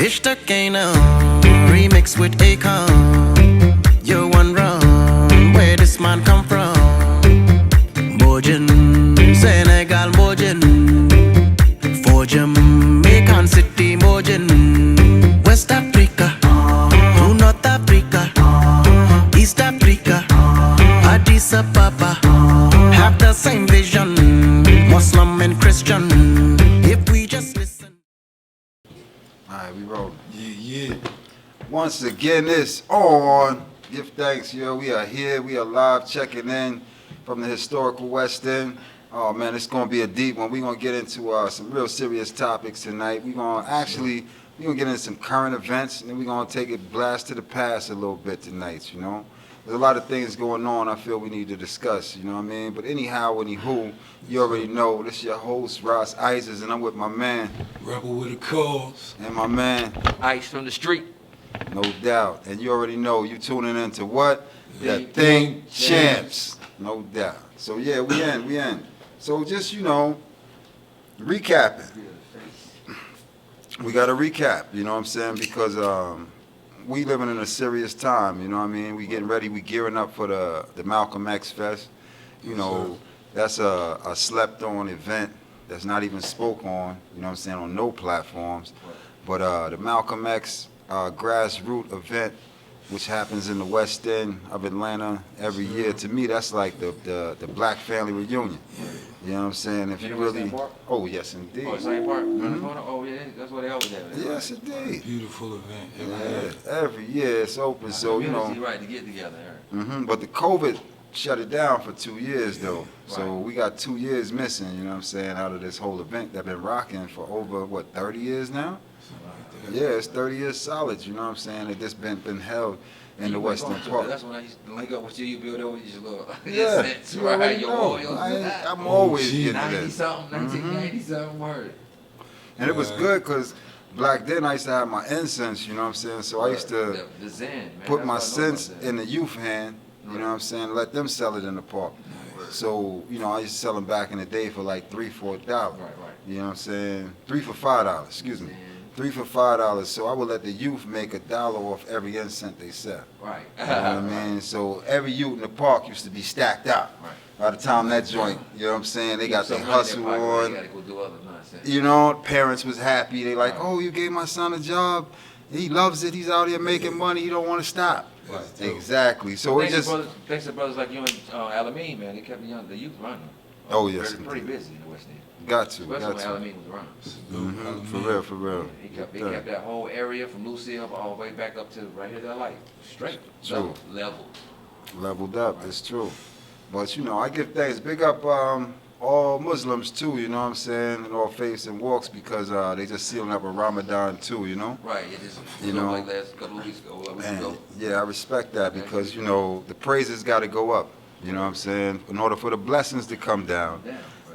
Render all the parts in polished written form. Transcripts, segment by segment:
Ishtakena, remix with Akon. You're one wrong, where this man come from? Bojin, Senegal Bojin, for Jamaican City Bojin, West Africa, to North Africa, East Africa, Addis Ababa, have the same vision, Muslim and Christian, if we just listen. Alright, we roll. Yeah. Once again, it's on. Give thanks, yo. We are here. We are live checking in from the historical West End. Oh man, it's gonna be a deep one. We're gonna get into some real serious topics tonight. We're gonna get into some current events, and then we're gonna take it blast to the past a little bit tonight, you know. There's a lot of things going on I feel we need to discuss, you know what I mean? But anyhow, anywho, you already know, this is your host, Ross Isis, and I'm with my man. Rebel with a cause. And my man. Ice from the street. No doubt. And you already know, you tuning into what? The Think Think Champs. No doubt. So yeah, we in. So just, you know, recapping. We got to recap, you know what I'm saying? Because we living in a serious time, you know what I mean? We getting ready, we gearing up for the Malcolm X Fest. You know, that's a slept on event that's not even spoke on, you know what I'm saying, on no platforms. But the Malcolm X grassroots event, which happens in the West End of Atlanta every year, to me that's like the black family reunion. You know what I'm saying? If you really, oh yes indeed. Oh, same park. Mhm. Oh yeah, that's what they always have. Yes indeed. Beautiful event. Every year it's open, so you know. Right to get together. But the COVID shut it down for 2 years though, so we got 2 years missing. You know what I'm saying? Out of this whole event that been rocking for over what 30 years now. Yeah, it's 30 years solid, you know what I'm saying? It just been held in the Western Park. That's when I used to link up with you. You build over your little. Yeah, you already know. I'm always getting to 90 this. something, 1990 something word. And it was good because back then I used to have my incense, you know what I'm saying? So I used to The Zen, man. put my That's what I know about sense that. in the youth hand, you know what I'm saying? Let them sell it in the park. So, you know, I used to sell them back in the day for like $3, $4. Right. You know what I'm saying? 3 for $5, excuse me. 3 for $5. So I would let the youth make $1 off every incense they sell. Right. You know what I mean? So every youth in the park used to be stacked up. Right. By the time that joint, you know what I'm saying? They got their hustle You on. gotta go do other nonsense. You know, parents was happy. They like, oh, you gave my son a job. He loves it. He's out here making money. He don't want to stop. Right. Exactly. So it just. Thanks to brothers like you and Alameen, man. They kept the youth running. Oh yes. Pretty busy in the West End. Got to. Especially Got when to. Alameen was around. For real. For real. He kept that whole area from Lucille all the way back up to right here to LA. Straight. True. Level. Leveled up. It's true. But you know, I give thanks. Big up all Muslims too. You know what I'm saying, and all faiths and walks because they just sealing up a Ramadan too. You know. Right. It just You know, like last couple of weeks ago. A week And ago. yeah, I respect that because you know the praises got to go up. You know what I'm saying? In order for the blessings to come down,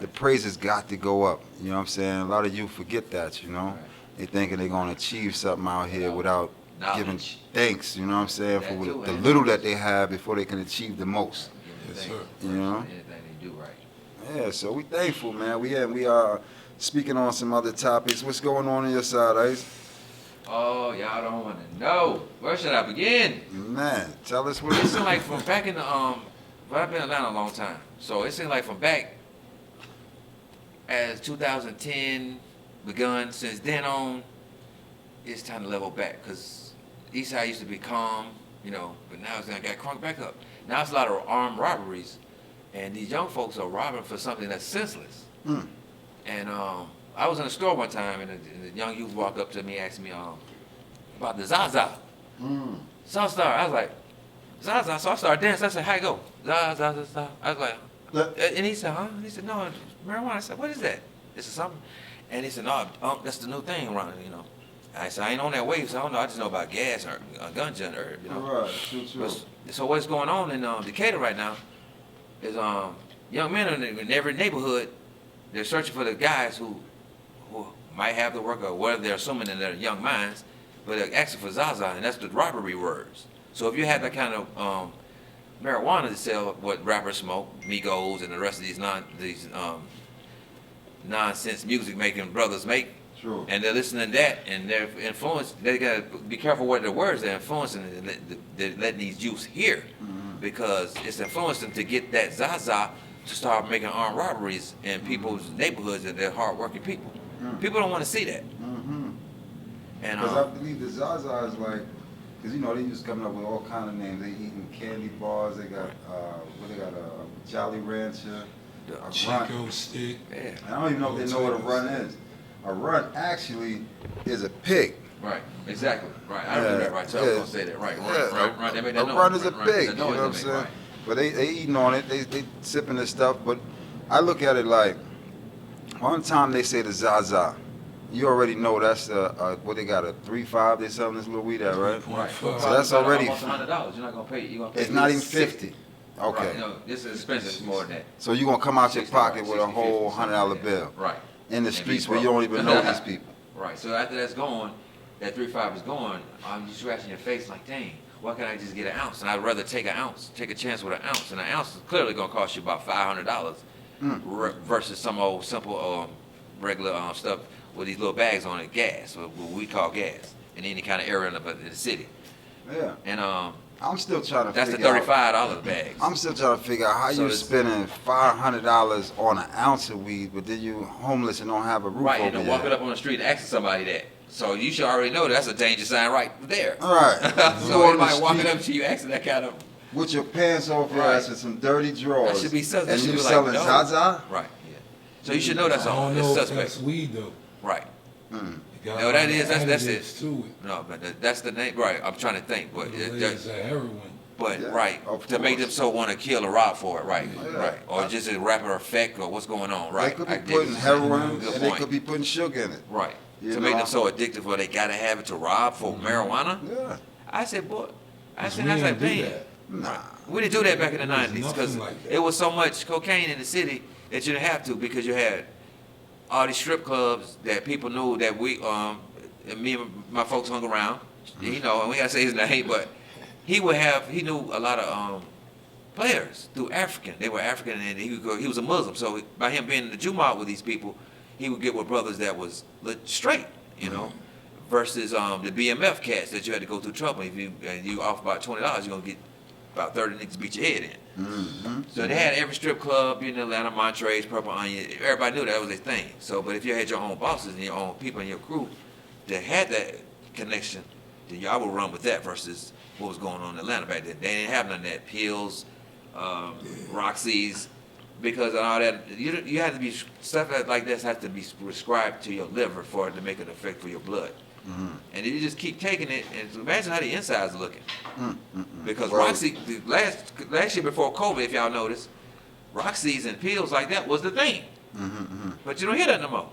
the praises got to go up. You know what I'm saying? A lot of you forget that. You know, they thinking they're gonna achieve something out here without giving Knowledge. thanks. You know what I'm saying That for too, the and little that they have before they can achieve the most. Yes, sir. You know? Anything they do right. Yeah, so we thankful, man. We are speaking on some other topics. What's going on your side, Ice? Oh, y'all don't want to know. Where should I begin? Man, tell us what It it's seems like from back in the but I've been in Atlanta a long time, so it seems like from back as 2010 begun. Since then on, it's time to level back because East Side used to be calm, you know, but now it's gonna get crunked back up. Now it's a lot of armed robberies, and these young folks are robbing for something that's senseless. And I was in a store one time, and the young youth walked up to me, asked me about the zaza. So I was like, zaza. So I started dancing. I said, how you go? Zaza. I was like, and he said, huh? He said, no, marijuana. I said, what is that? This is something. And he said, no, that's the new thing around, you know. I said, I ain't on that wave, so I don't know. I just know about gas or ganja herb, you know. Right, true. So what's going on in Decatur right now is young men in every neighborhood, they're searching for the guys who might have the work or whatever they're assuming in their young minds, but they're asking for zaza, and that's the robbery words. So if you had that kind of marijuana to sell, what rappers smoke, Migos and the rest of these nonsense music making brothers make, True. And they're listening to that, and they're influenced. They gotta be careful what the words they're influencing. They're letting these youths hear, because it's influencing to get that zaza to start making armed robberies in people's neighborhoods, and they're hardworking people. People don't want to see that. And Because I believe the Zaza is like, because you know they just coming up with all kind of names. They eating candy bars. They got a Jolly Rancher, a run. Chico stick. yeah, I don't even know if they know what a run is. A run actually is a pig. right, exactly, right. I remember that right. So I was gonna say that right. Run. They made that A noise. run is a Run, pig. the You noise know what I'm they make, saying? right. But they eating on it. They sipping this stuff. But I look at it like, one time they say the Zaza. You already know that's what they got, a 3.5 they selling this little weed at, right? Right. So that's already- almost $100. You're not gonna pay. You're gonna pay. It's not even 60. 50. Okay. Right. No, this is expensive. It's more than that. So you gonna come out your 60, pocket right, with a 60, whole 50, $100 bill Right. in the And streets be where you broke. don't even know these people. Right. So after that's gone, that 3.5 is gone. I'm just scratching your face like, dang, why can't I just get an ounce? And I'd rather take an ounce, take a chance with an ounce. And an ounce is clearly gonna cost you about $500 versus some old simple regular stuff with these little bags on it, gas, what we call gas, in any kind of area in the city. Yeah. And I'm still trying to that's the figure out. $35 bags. I'm still trying to figure out how So you it's- spending $500 on an ounce of weed, but then you homeless and don't have a roof Right, and over then your walking head. up on the street and asking somebody that. So you should already know that's a danger sign right there. All right. You So on the anybody walking street up to you asking that kind of with your pants off your Right. ass and some dirty drawers, that should be sus- that and should you be selling like, no. Zaza? Right, yeah. So you should know that's I on. don't It's know if suspect. that's weed though. Right. It got No, that is- that's it. additives to No, but that's the name. Right. I'm trying to think, but it. It's a heroin. but Yeah, right of to make them course. so want to kill or rob for it. Right. Yeah. Right. Or just a rapid effect or what's going on. Right. They could I be dig putting it. heroin Good and they point. could be putting sugar in it. Right. You To make know? them so addictive where they gotta have it to rob for marijuana. Yeah. I said, boy. I said, We that's like, ain't do damn. that. Nah. We didn't do that back in the There was 90s because nothing like that. it was so much cocaine in the city that you didn't have to, because you had all these strip clubs that people knew that we, and me and my folks hung around. You know, and we gotta say his name, but he knew a lot of players through African. They were African, and he was a Muslim. So by him being in the Jumu'ah with these people, he would get with brothers that was straight, you know. Versus the BMF cats that you had to go through trouble. If you off about $20, you're gonna get about 30 niggas to beat your head in. So they had every strip club in Atlanta, Montrose, Purple Onion. Everybody knew that was their thing. So, but if you had your own bosses and your own people in your crew that had that connection, then y'all would run with that versus what was going on in Atlanta back then. They didn't have none of that. Pills, Roxy's, because of all that, you have to be, stuff like this has to be prescribed to your liver for it to make an effect for your blood. And if you just keep taking it, and imagine how the insides are looking. Because Well- Roxy, the last year before COVID, if y'all noticed, Roxy's and pills like that was the thing. But you don't hear that no more.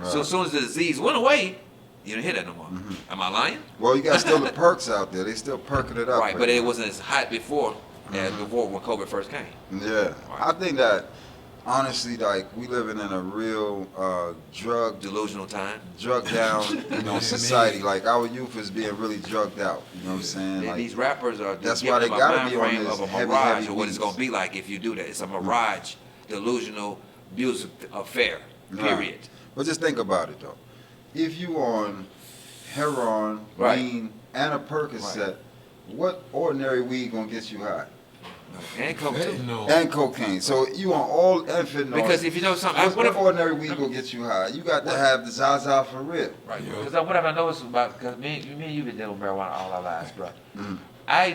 So Right. as soon as the disease went away, you don't hear that no more. Am I lying? Well, you got still the perks out there. They still perking it up. Right, but it wasn't as hot before as before when COVID first came. Yeah, I think that honestly, like we living in a real Delusional time. drug down, society. Like our youth is being really drugged out. You know what I'm saying? Like, These rappers are that's giving why they them a gotta mind be on frame this of a heavy, mirage heavy of what it's weeds. going to be like if you do that. It's a mirage, delusional music affair, period. But just think about it though. If you on heroin, Right. lean, and a Percocet, what ordinary weed gonna get you high? And coke too. Fentanyl. And cocaine. So you on all and fentanyl. Because if you know something, what if ordinary weed gonna get you high? You got to have the Zaza for real. Right. Yeah. Because what have I noticed about, because me and you been dealing with marijuana all our lives, bro. I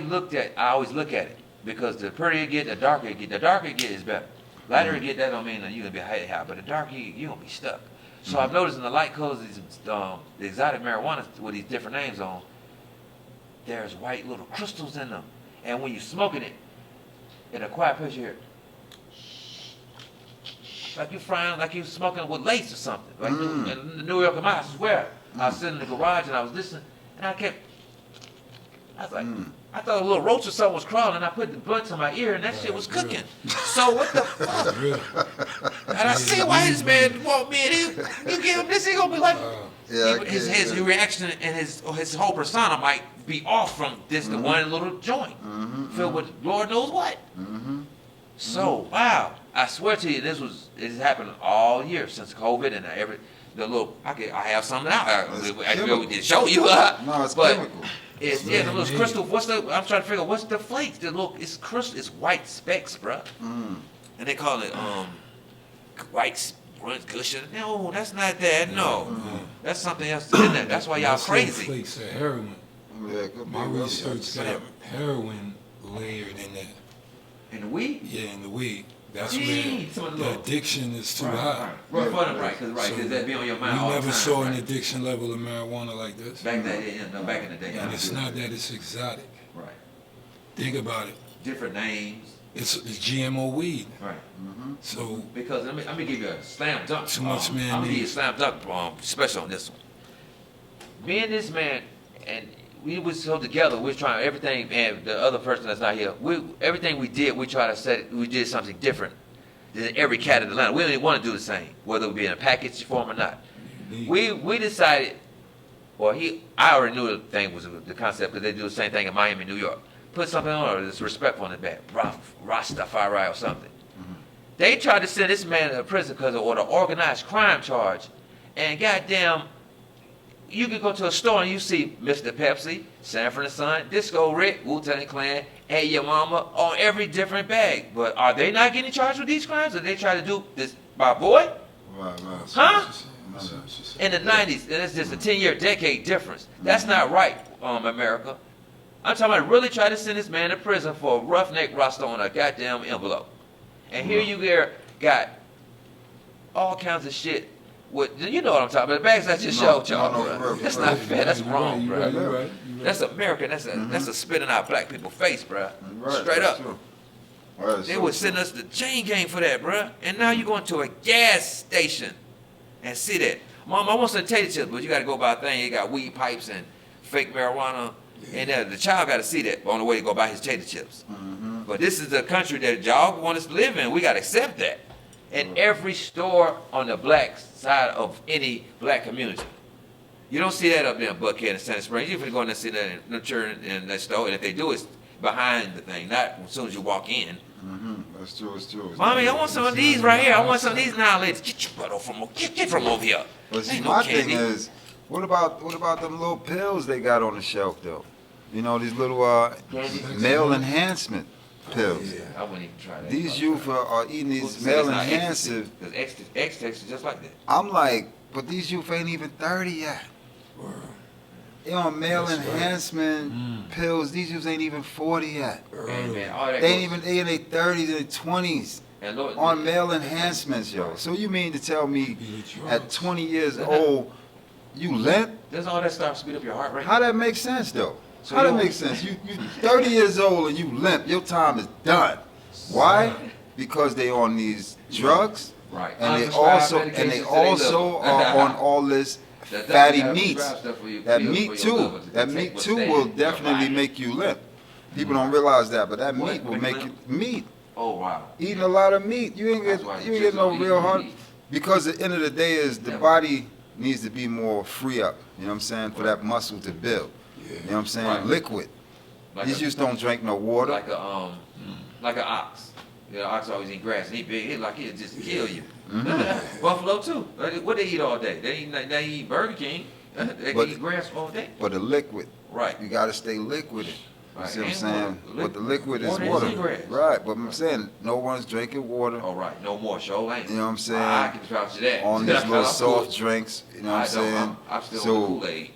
always look at it, because the prettier you get, the darker you get. The darker you get is better. Lighter you get, that don't mean that you're going to be high, but the darker you're going to be stuck. So I've noticed in the light colors, these, the exotic marijuana with these different names on, there's white little crystals in them. And when you're smoking it, in a quiet place, you hear, like you frying, like you smoking with lace or something. Like in the New York, I swear, I was sitting in the garage and I was listening, and I was like, I thought a little roach or something was crawling, and I put the blunt to my ear, and that shit was cooking. So what the fuck? Really? And I see why this man want me, and you give him this, he gonna be like, Yeah, I his get it. reaction and his whole persona might be off from this the one little joint filled with Lord knows what. So wow, I swear to you, it has happened all year since COVID and the little. I have something out. It's I chemical. did show you. No, it's but chemical. it's yeah, the little crystal. I'm trying to figure out what's the flakes. The little, it's crystal. It's white specks, bruh. And they call it white cushion. No, that's not that. No, that's something else. In there. That's why y'all That's crazy. flakes of heroin. Yeah, could be My really research got heroin layered in that. In the weed. Yeah, in the weed. That's Gee, some of where the the little- addiction is too Right, high. right, because So that be on your we mind all the never time. saw an right? addiction level of marijuana like this. Back that, yeah, no, back in the day. And it's not that it's exotic. Right. Think about it. Different names. It's GMO weed. Right. So Because let me give you a slam dunk. Too much man I'm gonna give you a need. slam dunk special on this one. Me and this man, and we was so together. We was trying everything, and the other person that's not here. Everything we did, we try to set. We did something different than every cat in the land. We didn't want to do the same, whether it be in a package form or not. We decided. Well, I already knew the thing was the concept because they do the same thing in Miami, New York. Put something on that's respectful on the back, Rastafari or something. They tried to send this man to prison because of the organized crime charge, and goddamn, you could go to a store and you see Mr. Pepsi, Sanford and Son, Disco Rick, Wu-Tang Clan, Hey Your Mama on every different bag. But are they not getting charged with these crimes? Or they try to do this by boy? Right. Huh? In the 90s, and it's just a 10-year decade difference. That's not right, America. I'm talking about really try to send this man to prison for a roughneck roster on a goddamn envelope. And here you got all kinds of shit. You know what I'm talking about. The bags I just showed y'all, bro. That's not fair. That's wrong, bro. You're right. That's American. That's a spit in our black people's face, bro. Right, Straight that's up. true. Right, They so would true. send us the chain gang for that, bro. And now you going to a gas station and see that. Mom, I want some tater chips, but you got to go by a thing. You got weed pipes and fake marijuana. And the child got to see that on the way to go buy his tater chips. But this is the country that y'all want us to live in. We got to accept that. And every store on the black side of any black community. You don't see that up there in Buckhead and Santa Springs. You're going to go in and see that in Nurture in that store. And if they do, it's behind the thing, not as soon as you walk in. That's true. It's true. Mommy, I want some of these right here. I want some of these now, ladies. Get your butt from get from over here. But see, Ain't my no thing candy. is, what about them little pills they got on the shelf though? You know, these little male enhancement pills. I wouldn't even try that. These youth are eating these male enhancing. Because X takes just like that. I'm like, but these youth ain't even 30 yet. They on male That's right. enhancement pills. These youths ain't even 40 yet. And man, all that They ain't goes- even they in their 30s and their 20s and Lord, on male enhancements, yo. So you mean to tell me Be the at drugs. 20 years old you limp? does all that stuff speed up your heart rate? How that make sense though? So How that you- make sense? You 30 years old and you limp, your time is done. Why? Because they on these drugs Right. and they Unprescribed medications to their also liver. are on all this That fatty have meats. prescribed stuff for your That pills meat for your too. liver to That detect meat what's too there will in your definitely body. make you limp. People don't realize that, but that What? meat will Make make you you limp? meat. Oh wow. Eating a lot of meat, you ain't That's why get you you ain't get just no don't eat real heart. meat. Because at the end of the day is the Yeah. body needs to be more free up. You know what I'm saying? For that muscle to build. You know what I'm saying? Right. Liquid. Like These a- just don't drink no water. like an ox. You know, ox always eat grass. And he big. He like he'll just kill you. Mm-hmm. Buffalo too. What they eat all day? They eat Burger King. They But- eat grass all day. But the liquid, Right. you gotta stay liquid. You Right. see what I'm And saying? water. But the liquid is Water is water. in grass. Right, but I'm saying no one's drinking water All right. No more show ain't. You know what I'm saying? I can vouch to that. on these little I'm soft good. drinks. You know what I'm I don't. saying? I'm still on So the Kool-Aid.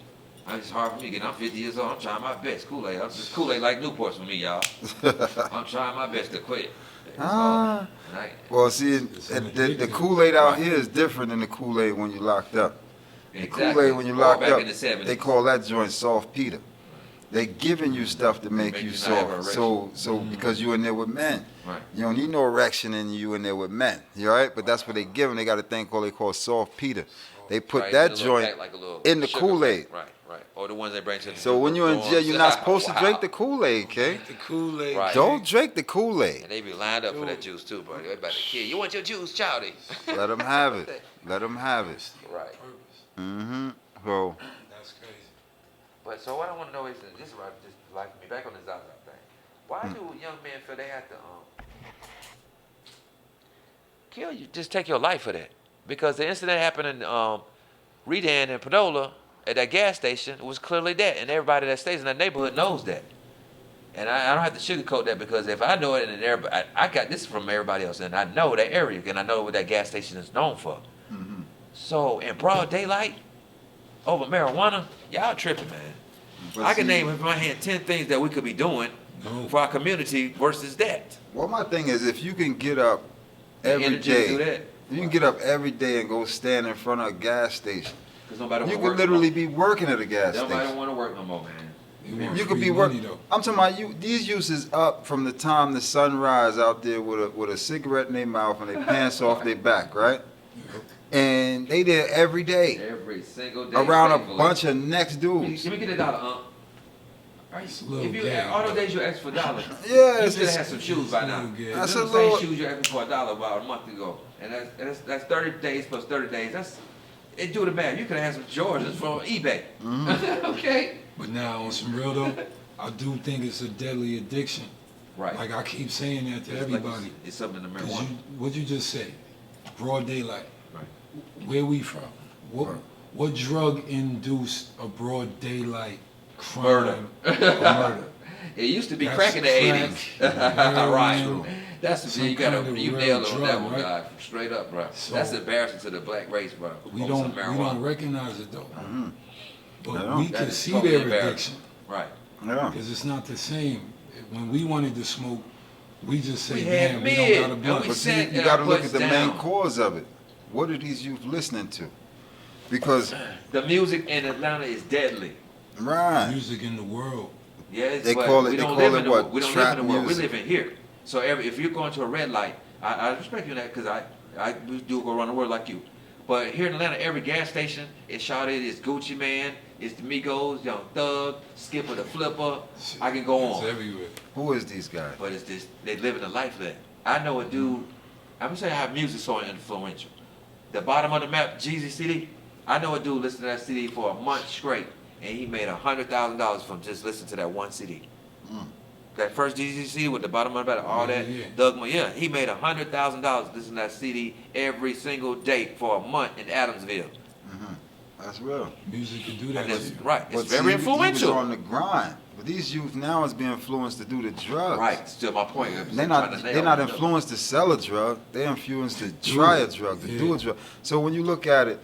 It's hard for me to get. I'm 50 years old. I'm trying my best. Kool-Aid. I'm just Kool-Aid like Newports for me, y'all. I'm trying my best to quit. That's all. Ah. And I- well, see, an the addictive. Kool-Aid out here is different than the Kool-Aid when you're locked up. The Exactly. Kool-Aid when you're Or locked back up, in the 70s. they call that joint soft Peter. They giving you stuff to make Make you you not have soft. erection. So because you in there with men. Right. You don't need no erection and you in there with men. You all right? But that's what they give them. They got a thing called they call soft Peter. They put Right, that in a little joint pack, like a little in the sugar Kool-Aid. pack. Right, right. Or the ones they bring to the So when you're in jail, you're not supposed to drink the Kool-Aid, okay? The Kool-Aid. Right. Don't drink the Kool-Aid. And they be lined up for that juice too, bro. They about to kill you. You want your juice, Chowdy? Let them have it. Let them have it. Right. Mm-hmm. So, That's crazy. But so what I want to know is, and this is what just like me back on the Zaza thing. Why do young men feel they have to kill you? Just take your life for that? Because the incident happened in Redan and Panola at that gas station was clearly that, and everybody that stays in that neighborhood knows that. And I don't have to sugarcoat that, because if I know it, and everybody, I got this from everybody else, and I know that area, and I know what that gas station is known for. Mm-hmm. So in broad daylight, over marijuana, y'all tripping, man. But I can see- name in my hand 10 things that we could be doing No. for our community versus that. Well, my thing is, if you can get up The every energy to do day, that. you can get up every day and go stand in front of a gas station. Because nobody You want to could work. literally be working at a gas Nobody station. don't want to work no more, man. They want You could free be money, working. though. I'm talking about you. These youths is up from the time the sun rise out there with a cigarette in their mouth and their pants off their back, right? And they there every day Every single day. around a faithfully. bunch of next dudes. Let me get $1, All right, It's a little if you gay, all those bro. days you asked for $1, Yeah, you it's should have just, had some shoes by now. That's That's Them a the little- same shoes you asked me for $1 about a month ago, and that's 30 days plus 30 days. It do the math. You could have had some Jordans from eBay. Mm-hmm. Okay. But now, on some real though, I do think it's a deadly addiction. Right. Like I keep saying that to It's like everybody. it's something in the 'Cause marijuana. what'd you just say? Broad daylight. Right. Where we from? What drug induced a broad daylight crime? Murder. or murder? It used to be That's crack in the crack, 80s. right. heroin, That's the some thing. kind of You real nailed it on that drug, one, right? guy. Straight up, bro. So- That's embarrassing to the black race, bro. We on don't some we don't marijuana. recognize it though. Mhm. But Yeah. we That can is see totally their embarrassing. addiction Right. yeah. because it's not the same. When we wanted to smoke, we just say, We had "Damn, we mid, don't got a and blunt." we But see, sat you in got to our look butts at the main down. cause of it. What are these youth listening to? Because, The music in Atlanta is deadly. right, Music in the world. Yes, They but call it- we they don't call live it in the, what? we don't Trap live in the world. music. We live in here. So if you're going to a red light, I respect you in that, because we do go around the world like you. But here in Atlanta, every gas station is shouted. It's Gucci Man, it's the Migos, Young Thug, Skipper the Flipper. I can go It's on. everywhere. who is these guys? But it's this, they live in a life that I know a dude. I'm gonna say how music's so influential. The bottom of the map, Jeezy CD. I know a dude listened to that CD for a month straight, and he made $100,000 from just listening to that one CD. Mm. That first Jeezy CD with the bottom of the map, all that. Yeah. Yeah, he made $100,000 listening to that CD every single day for a month in Adamsville. That's real. Music can do that. And it's, to you. right, it's But very see, he was influential. on the grind. But these youth now is being influenced to do the drugs. Right, still my point. They're not influenced to sell a drug. They're influenced to try a drug, to do a drug. So when you look at it,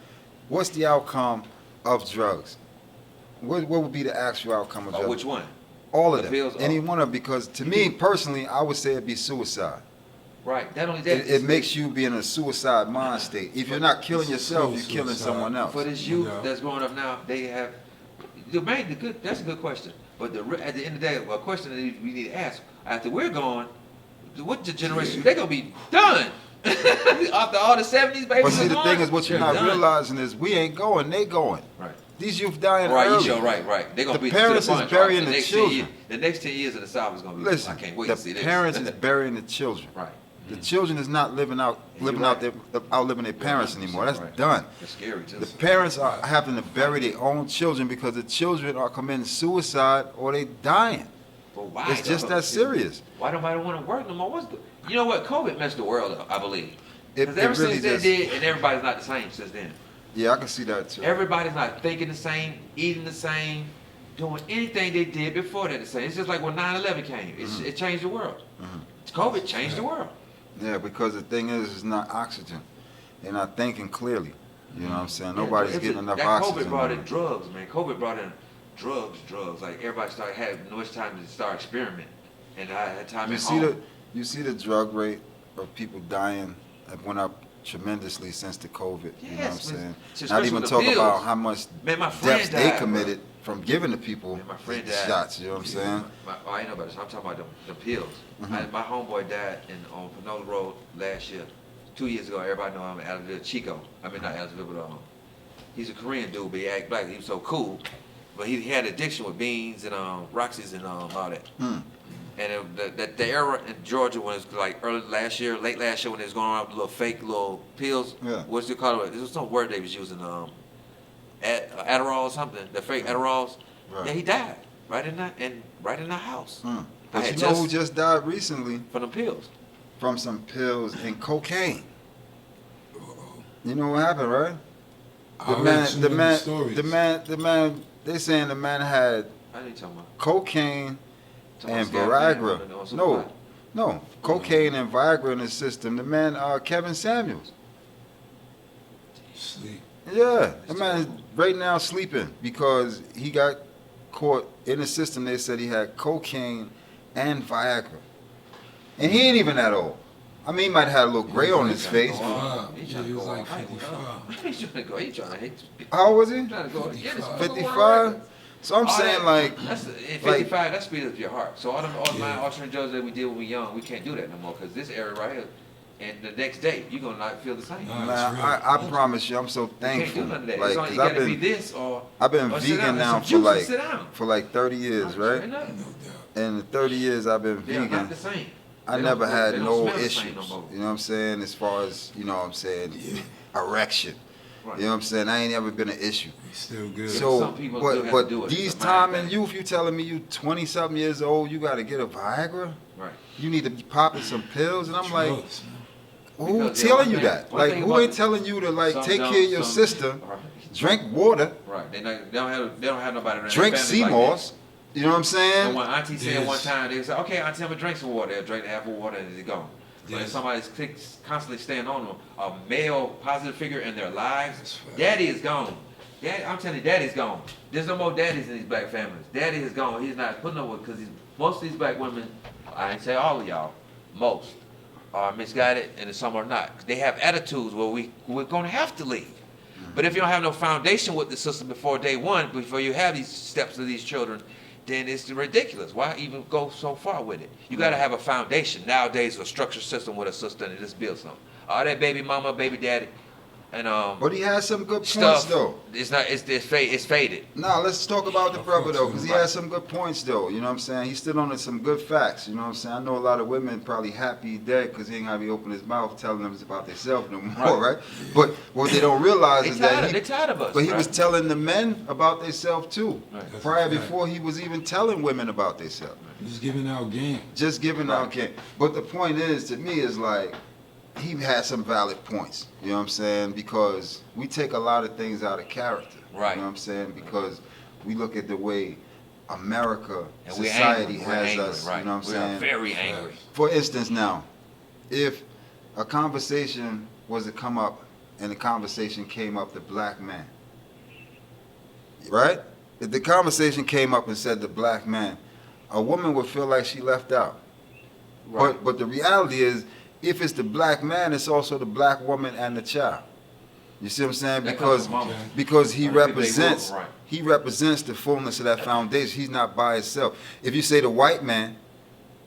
what's the outcome of drugs? What would be the actual outcome of drugs? Which one? All of The them. pills? Any one of them. Because to me personally, I would say it'd be suicide. Right, not only that. It makes you be in a suicide mind state. If you're not killing yourself, you're killing Suicide. someone else. For this youth Yeah. that's growing up now, they have that's a good question. But at the end of the day, a question that we need to ask after we're gone, what the generation they're gonna be done after all the '70s babies. But see, are the gone, thing is, what you're they're not done. realizing is we ain't going, they going. Right. These youth dying Right, early. right. They're gonna The be parents to the is punch. burying the the next 10 children. years, the next 10 years in the South is gonna be. Listen, I can't wait the to see this. parents is burying the children. Right. The children is not living out You're outliving their parents anymore. That's Right. done. It's scary too. The parents are having to bury their own children because the children are committing suicide or they dying. But why? It's just though? that serious. Why nobody want to work no more? You know what? COVID messed the world up, I believe. It, Because it ever really since they just, did, and everybody's not the same since then. yeah, I can see that too. Everybody's not thinking the same, eating the same, doing anything they did before that the same. It's just like when 9/11 came. It changed the world. COVID changed the world. Yeah, because the thing is, it's not oxygen. They're not thinking clearly. You know what I'm saying? Nobody's getting enough that oxygen. COVID brought in drugs, man. COVID brought in drugs. Like everybody started having much time to start experimenting. And I had time You at see home. you see the drug rate of people dying have went up tremendously since the COVID. You know what I'm Yes, saying? especially Not even with the talk pills. about how much Man, my friend deaths they died, committed from giving the people Man, my friend the died. shots. You know what I'm saying? I ain't know about this. I'm talking about the pills. Mhm. My homeboy died on Panola Road last year. 2 years ago, everybody know I'm Adamsville Chico. I mean, not Adamsville, but he's a Korean dude, but he act black. He was so cool. But he had addiction with beans and Roxy's and all that. Hmm. And the era in Georgia when it was like early last year, late last year when they was going around with little fake little pills. Yeah. What's it called? There was some word they was using. Adderall or something. The fake Adderalls. Right. Yeah, he died right in the house. Hmm. I But had you know who just died recently from the pills. from some pills and cocaine? Uh-oh. You know what happened, right? I heard too many stories. the man, they saying the man had I didn't talk about. cocaine Talking and about scam man, Viagra. on some No, pot. no, cocaine and Viagra in his system. The man, Kevin Samuels. Sleep. Yeah, the man is right now sleeping because he got caught in the system. They said he had cocaine and Viagra, and he ain't even that old. I mean, he might have had a little gray on his face. Yeah, He's he trying to was go like all right. 55. He's trying to go. He's trying to hit. How old was he? He's trying to go. Yeah, this 55. So I'm All saying that- like, that's in 55. That speeds up your heart. So all my altering drugs that we did when we young, we can't do that no more because this era right here, and the next day you're gonna not feel the same. Nah. man, real. I promise you, I'm so You can't thankful. do none of that. Like, It's only, 'cause you I've gotta be been this or. I've been or sit down. vegan now Some juice and for sit down. like 30 years, Straight right? up. No doubt. And the 30 years I've been They're vegan, not the same. I They never don't- had they don't no smell the issues. same no more. You know what I'm saying? As far as, you know what I'm saying, erection. Right. You know what I'm saying? I ain't ever been an issue. He's still good. So, some people do have but to do it. these It's a mind time in thing. youth, you telling me you 20-something years old, you got to get a Viagra? Right. You need to be popping some pills? And I'm like, Drugs, man. who Because, yeah, telling one you thing- that? one Like, thing who about- ain't telling you to, like, Some take don't- care of your some- system, Right. drink water, Right. They don't have nobody around. drink their families like Seymour's? that. You know what I'm So saying? when Auntie said one Yes. time, they said, "Okay, Auntie, I'm gonna drink some water." They'll drink half of water and it's gone. But if Yes. somebody's constantly staying on them, a male positive figure in their lives, That's fact. daddy is gone. Daddy, I'm telling you, daddy's gone. There's no more daddies in these black families. Daddy is gone. He's not putting up with because most of these black women, I ain't say all of y'all, most are misguided and some are not. They have attitudes where we're gonna have to leave. But if you don't have no foundation with the system before day one, before you have these steps of these children, then it's ridiculous. Why even go so far with it? You got to have a foundation. Nowadays, a structured system with a system and just build something. All that baby mama, baby daddy, and But he has some good points, stuff. though. It's not. It's faded. Nah, let's talk about the brother, though, because he Right. has some good points, though. You know what I'm saying? He's still on some good facts. You know what I'm saying? I know a lot of women probably happy he dead because he ain't got to be opening his mouth telling them about themselves no more, right? But what they don't realize is that They tired of us. but he right? was telling the men about themselves, too, Right. That's prior a fact. before he was even telling women about themselves. He's giving out game. Just giving Right. out game. But the point is, to me, is like, he had some valid points. You know what I'm saying? Because we take a lot of things out of character. Right. You know what I'm saying? Because we look at the way America, And we're society angry. We're has angry, us. right? You know what I'm we are saying? very angry. For instance, now, if a conversation was to come up and the conversation came up the black man, right? If the conversation came up and said the black man, a woman would feel like she left out. Right. But the reality is, if it's the black man, it's also the black woman and the child. You see what I'm saying? That comes Because from mama. because he Other people, they represents will, right. he represents the fullness of that foundation. He's not by himself. If you say the white man,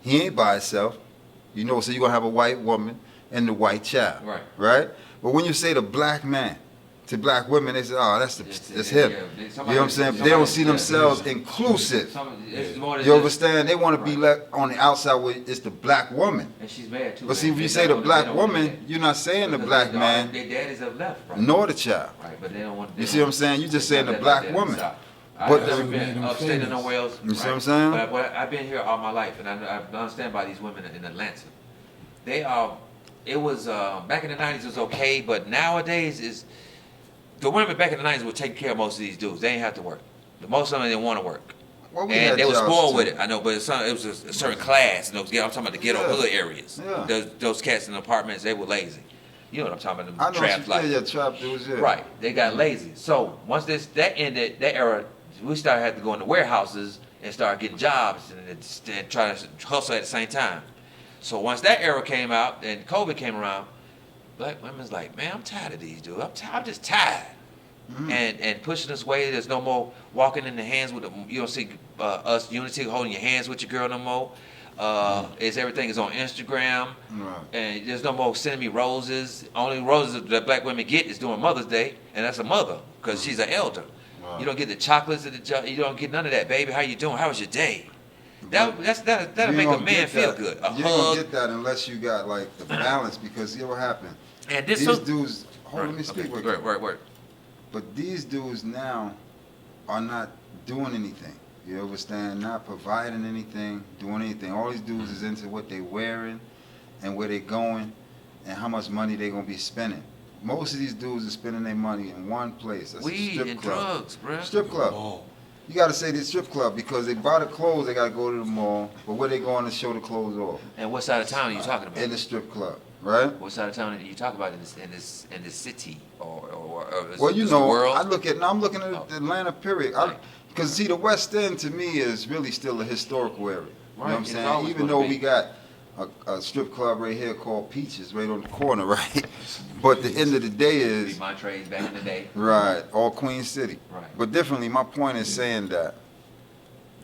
he ain't by himself. You know, so you're gonna have a white woman and the white child. Right. Right? But when you say the black man to black women, they say, oh, that's It's- him. yeah, You know what I'm saying? They don't see yeah, themselves yeah. inclusive. It's more than You just- understand? They want to be Right. left on the outside where it's the black woman. And she's mad too. But see, man. if you They say the don't- black they don't want woman, that. you're not saying the Because black they- man Their daddies have left, right? nor the child. Right, but they don't want. You see what I'm saying? You just saying the black woman. I've But- never That's what made been them upstate or famous. nowhere else. You see what I'm saying? But I've been here all my life, and I understand by these women in Atlanta. They are. It was back in the '90s. It was okay, but nowadays is the women back in the '90s were taking care of most of these dudes. They ain't have to work. Most of them didn't want to work. Well, we had And they were jobs, spoiled too. with it. I know, but it was a certain class. And those, I'm talking about the ghetto Yeah. hood areas. Yeah. Those cats in the apartments, they were lazy. You know what I'm talking about? I Them know traps she like. yeah, trap dudes, yeah. Right. They got lazy. So once that ended, that era, we started having to go into warehouses and start getting jobs and try to hustle at the same time. So once that era came out and COVID came around, black women's like, man, I'm tired of these dudes. I'm just tired. And pushing this way, there's no more walking in the hands with you don't see us unity holding your hands with your girl no more. Is everything is on Instagram. Right. And there's no more sending me roses. Only roses that black women get is during Mother's Day, and that's a mother because she's an elder. Wow. You don't get the chocolates at the you don't get none of that, baby. How you doing? How was your day? That'll You make ain't a gonna man get feel that. good. A You ain't gonna hug. get that unless you got like the balance, because see what happened. And this These dudes, hold on, let me Okay, speak with you. word. But these dudes now are not doing anything. You understand? Not providing anything, doing anything. All these dudes is into what they wearing and where they going and how much money they gonna be spending. most of these dudes are spending their money in one place. That's a Weed strip and club. drugs, bruh. Strip club. Oh, You got to say the strip club because they buy the clothes, they got to go to the mall. But where they going to show the clothes off? And what side of town are you talking about? In the strip club, right? What side of town are you talking about in this city or Well, you is know, the world? I'm looking at the Atlanta period. Right. Because see, the West End to me is really still a historical area. You know what I'm It's saying? always Even gonna though be. we got a strip club right here called Peaches, right on the corner, right? But the end of the day is my trades back in the day. right, all Queen City. Right. But differently, my point is saying that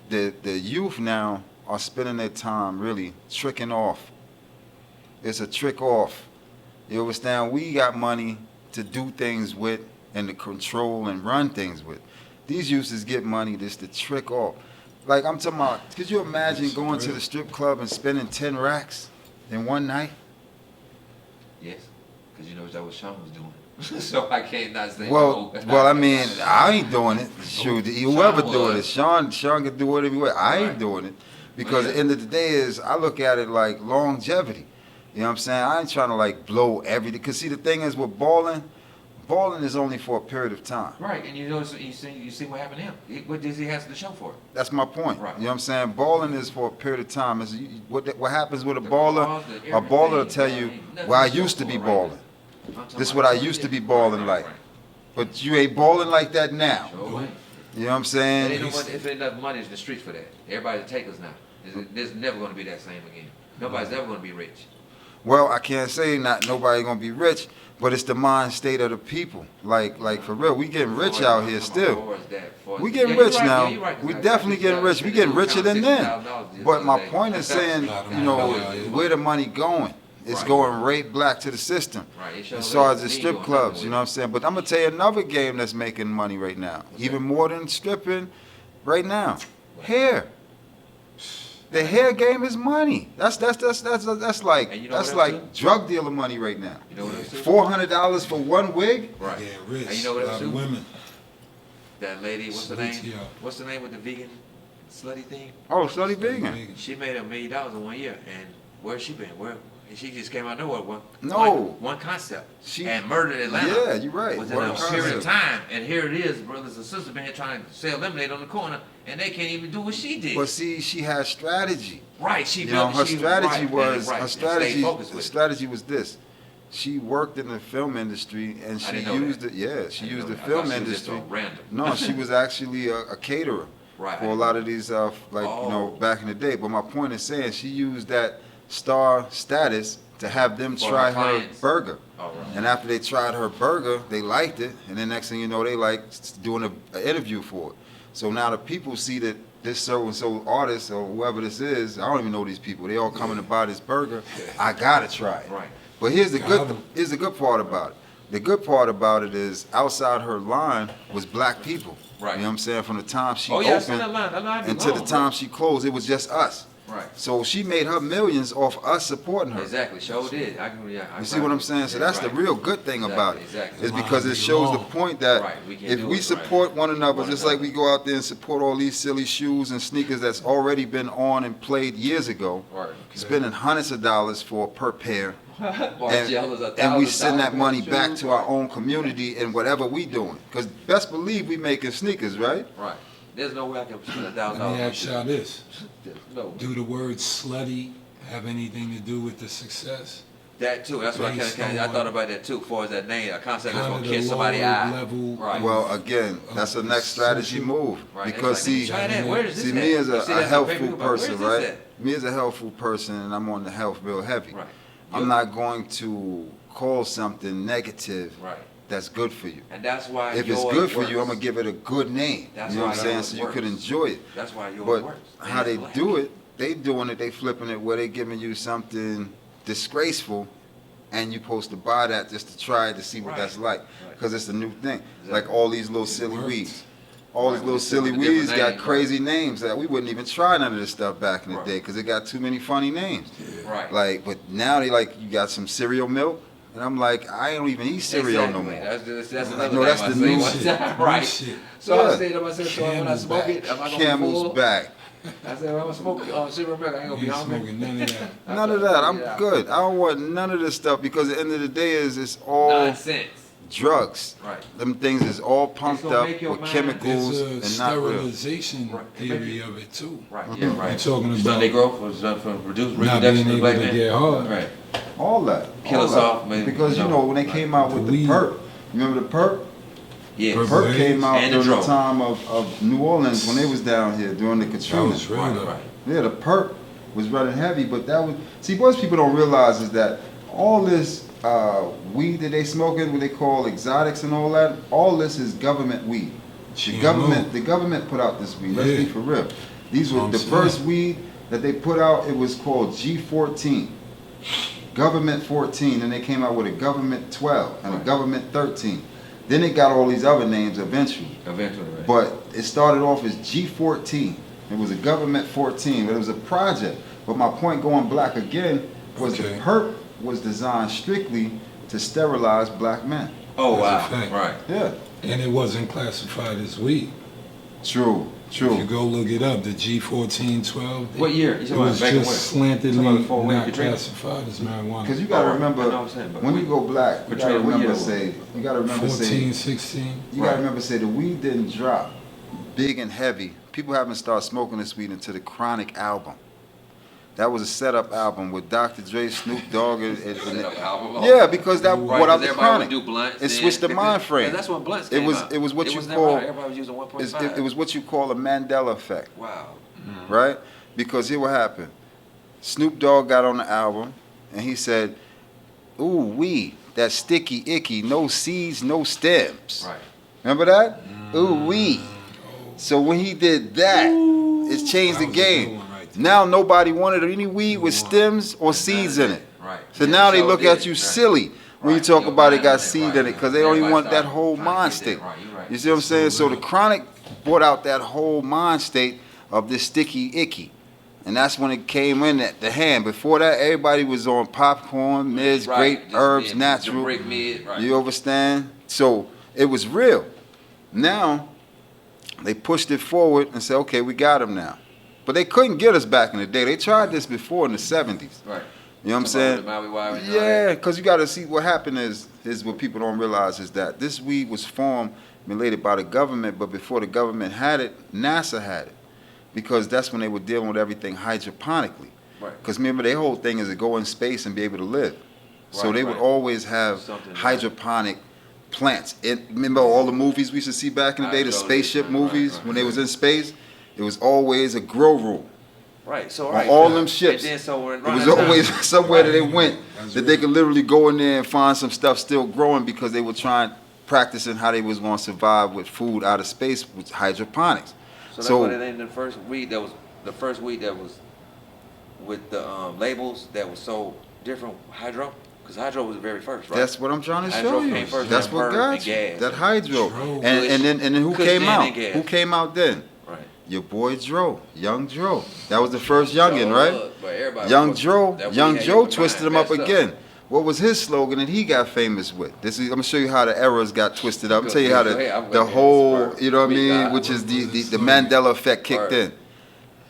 the youth now are spending their time really tricking off. It's a trick off. You understand? We got money to do things with and to control and run things with. These youths get money just to trick off. Like I'm talking about, could you imagine going to the strip club and spending 10 racks in one night? Yes, because you know that what Sean was doing. So I can't not say Well, no. well, I mean, I ain't doing it. Shoot, whoever Sean doing it, was. Sean can do whatever he want. I ain't Right. doing it because Yeah. at the end of the day is I look at it like longevity. You know what I'm saying? I ain't trying to like blow everything. Cause see, the thing is with balling is only for a period of time. Right, and you know, so you see what happened to him. What does he has to show for it? That's my point. Right. You know what I'm saying? Balling is for a period of time. What happens with a The baller? cause, the A baller will everything, tell you know you, what I mean? Nothing well, I to show used to for be it right balling. I'm talking This is about what I something used to be different. balling Right, like. right. But you ain't balling like that now. Sure ain't. You know what I'm And saying? they know what, if ain't enough money in the streets for that. Everybody's takers now. There's never going to be that same again. Nobody's ever going to be rich. Well, I can't say not nobody gonna be rich, but it's the mind state of the people. Like for real, we getting rich out here still. We getting rich now. We definitely getting rich. We getting richer than them. But my point is saying, you know, where the money going? It's Right. going right back to the system. Right, it shows As far as that the we ain't strip doing clubs, nothing you know what I'm saying? But I'm gonna tell you another game that's making money right now, even more than stripping, right now. Hair. The hair game is money. That's like And you know what else, too? drug dealer money right now. You know what else, too? $400 for one wig. Right. yeah, rich. And you know what a else lot of too? women. That lady, what's her name? Yeah. What's the name with the vegan slutty thing? Oh, slutty vegan. She made $1 million in 1 year, and where's she been? Where? And she just came out of nowhere. No. One concept. She- and murdered Atlanta. Yeah, you're right. Within One a period of concept. time, and here it is, brothers and sisters been here trying to sell lemonade on the corner, and they can't even do what she did. But see, she had strategy. Right, she You know, built. her she, strategy right, was right, her and strategy. stayed focused The with it. strategy was this. She worked in the film industry, and she didn't know used that. it. Yeah, she I didn't used know the that. I film thought she was just industry. a random. No, she was actually a caterer Right. for a lot of these, you know, Oh. back in the day. But my point is saying she used that star status to have them For try her her clients. burger. All right. And after they tried her burger, they liked it, and then next thing you know, they like doing an interview for it. So now the people see that this so-and-so artist or whoever this is, I don't even know these people, they all coming to buy this burger, I gotta try it. Right. But here's the good part about it. The good part about it is outside her line was black people. Right. You know what I'm saying? From the time she Oh yeah, I seen opened that line. until the time she closed, it was just us. Right. So she made her millions off us supporting her. Exactly. Sure did. You see what I'm saying? So that's the real good thing about it. Exactly. Is because it shows the point that Right, we can if do we it, support right. one another, One just another. like we go out there and support all these silly shoes and sneakers that's already been on and played years ago, Right. spending hundreds of dollars per pair, Margielas, and we $1,000 send that money shoes. back to our own community in whatever we doing. Because best believe we making sneakers, right? Right. There's no way I can spend $1,000. Let me ask y'all this. No. Do the word slutty have anything to do with the success? That too. That's what Based I on thought about that too. As far as that name, a concept that's Kind gonna of the kiss somebody's lower eye. level. Right. Well, again, that's the next strategy move. Right. It's Because like, let me see, try that. Where is this see, at? me as You see a that healthful paper, but person, where is this right? Me as a healthful person, and I'm on the health real heavy. Right. I'm not going to call something negative Right. that's good for you. And that's why If it's yours good for works. you, I'm gonna give it a good name. That's You know what why I'm saying? yours So you could works. enjoy it. That's why yours But works. how And they it's black. do it, they doing it, they flipping it where they giving you something disgraceful, and you supposed to buy that just to try it to see what Right. that's like, Right. because it's a new thing. Exactly. Like all these little silly works. weeds. All Right, these little with silly the different weeds got names, crazy names that we wouldn't even try none of this stuff back in the Right. day because it got too many funny names. Right. Like, but now they like, you got some cereal milk, And I'm like, I don't even eat cereal no more. That's No, another that's thing the I new say shit. one time. New Right. shit. So Yeah. I said to myself, so when I smoke it, am I gonna be Camel's full? back. I said, when I smoke cigarette milk, I ain't gonna be You ain't hungry. smoking none of that. None of that. I'm good. I don't want none of this stuff because at the end of the day it's all Nonsense. drugs. Right. Them things is all pumped gonna up make your with mind- chemicals There's a and not real. sterilization Right. theory of it too. Right. Yeah. Right. You're talking about Sunday growth was done for reduce not reproduction being of black able to men. get hard. Right. All that. Kill all us that. off, maybe, Because you you know, know when they came out with the weed. perp, remember the perp? Yeah. Perp. Perp came out And the during the drug. time of New Orleans when they was down here during the That Katrina. was real Right. though. Right. Yeah, the perp was running heavy, but that was see most people don't realize is that all this weed that they smoking, what they call exotics and all that, all this is government weed. The government put out this weed. Let's Yeah. be for real. These were I'm the saying. first weed that they put out. It was called G14, government 14, and they came out with a government 12 and a Right. government 13. Then it got all these other names eventually. Eventually. Right. But it started off as G14. It was a government 14, but it was a project. But my point going black again was the Okay. perp was designed strictly to sterilize black men. Oh That's a wow. fact. Right. Yeah. And it wasn't classified as weed. True. If you True. go look it up, the G14, 12. What year? You It talking was about back in just when? slantedly Talking about before when not Katrina? classified as marijuana. Because you gotta Oh, remember I know what I'm saying, but when you go black, you Katrina, gotta what year remember was it? say you gotta remember 14, say 16. you gotta Right. remember say the weed didn't drop big and heavy. People haven't started smoking this weed until the Chronic album. That was a setup album with Dr. Dre, Snoop Dogg, and yeah, because that Right, what out 'cause the everybody Chronic. would do blunts. It then. switched the mind frame. Yeah, that's when blunts It came was- out. it was what you never call- high. Everybody was using 1.5. It was what you call a Mandela effect, Wow. right? Because here what happened. Snoop Dogg got on the album and he said, "Ooh, weed, that sticky icky, no seeds, no stems." Right. Remember that? Ooh, weed. So when he did that, it changed the That was a good game. one right there. Now nobody wanted any weed with stems or seeds in it. Right. So Yeah, now they so look did. at you Right. silly when you Right. talk Your about it mind got on seed right. in it because they only Everybody want that started whole trying to mind get state. that. Right, you're right. You see what I'm saying? So the Absolutely. Chronic brought out that whole mind state of this sticky icky. And that's when it came in at the hand. Before that, everybody was on popcorn, mids, Right. grape, Just herbs, being- natural. the brick mid. Right. You understand? So it was real. Now, they pushed it forward and said, okay, we got him now. But they couldn't get us back in the day. They tried this before in the 70s. Right. You know what I'm Talking saying? about the Maui Wives and all Yeah, that. because you got to see what happened is what people don't realize is that this weed was formed, related by the government, but before the government had it, NASA had it. Because that's when they were dealing with everything hydroponically. Right. Because remember, their whole thing is to go in space and be able to live. So Right, they would right. always have Something, right. hydroponic plants. Remember all the movies we used to see back in the day, the Totally spaceship different, right, movies, right, when they right. was in space? It was always a grow room. Right. So On right. all so- them ships. And then so when It was always somewhere that they went that they could literally go in there and find some stuff still growing because they were trying, practicing how they was going to survive with food out of space with hydroponics. So that's why they named the first weed that was with the labels that was so different. Hydro, because hydro was the very first, right? That's what I'm trying to Hydro show you. came first, That's then what perp got and you. gas. That hydro. Dro. And then who Kush came then out? and gas. Who came out then? Right. Your boy Dro, Young Dro. That was the first youngin', right? But everybody Young was- Joe, that weed Young had Joe you twisted him combined, up messed again. What was his slogan that he got famous with? I'm gonna show you how the eras got twisted up. I'm Go- tell you how go ahead, I'm the gonna whole, get it. you know what I We mean, got- which is what the was his Mandela slogan? effect kicked Word. in.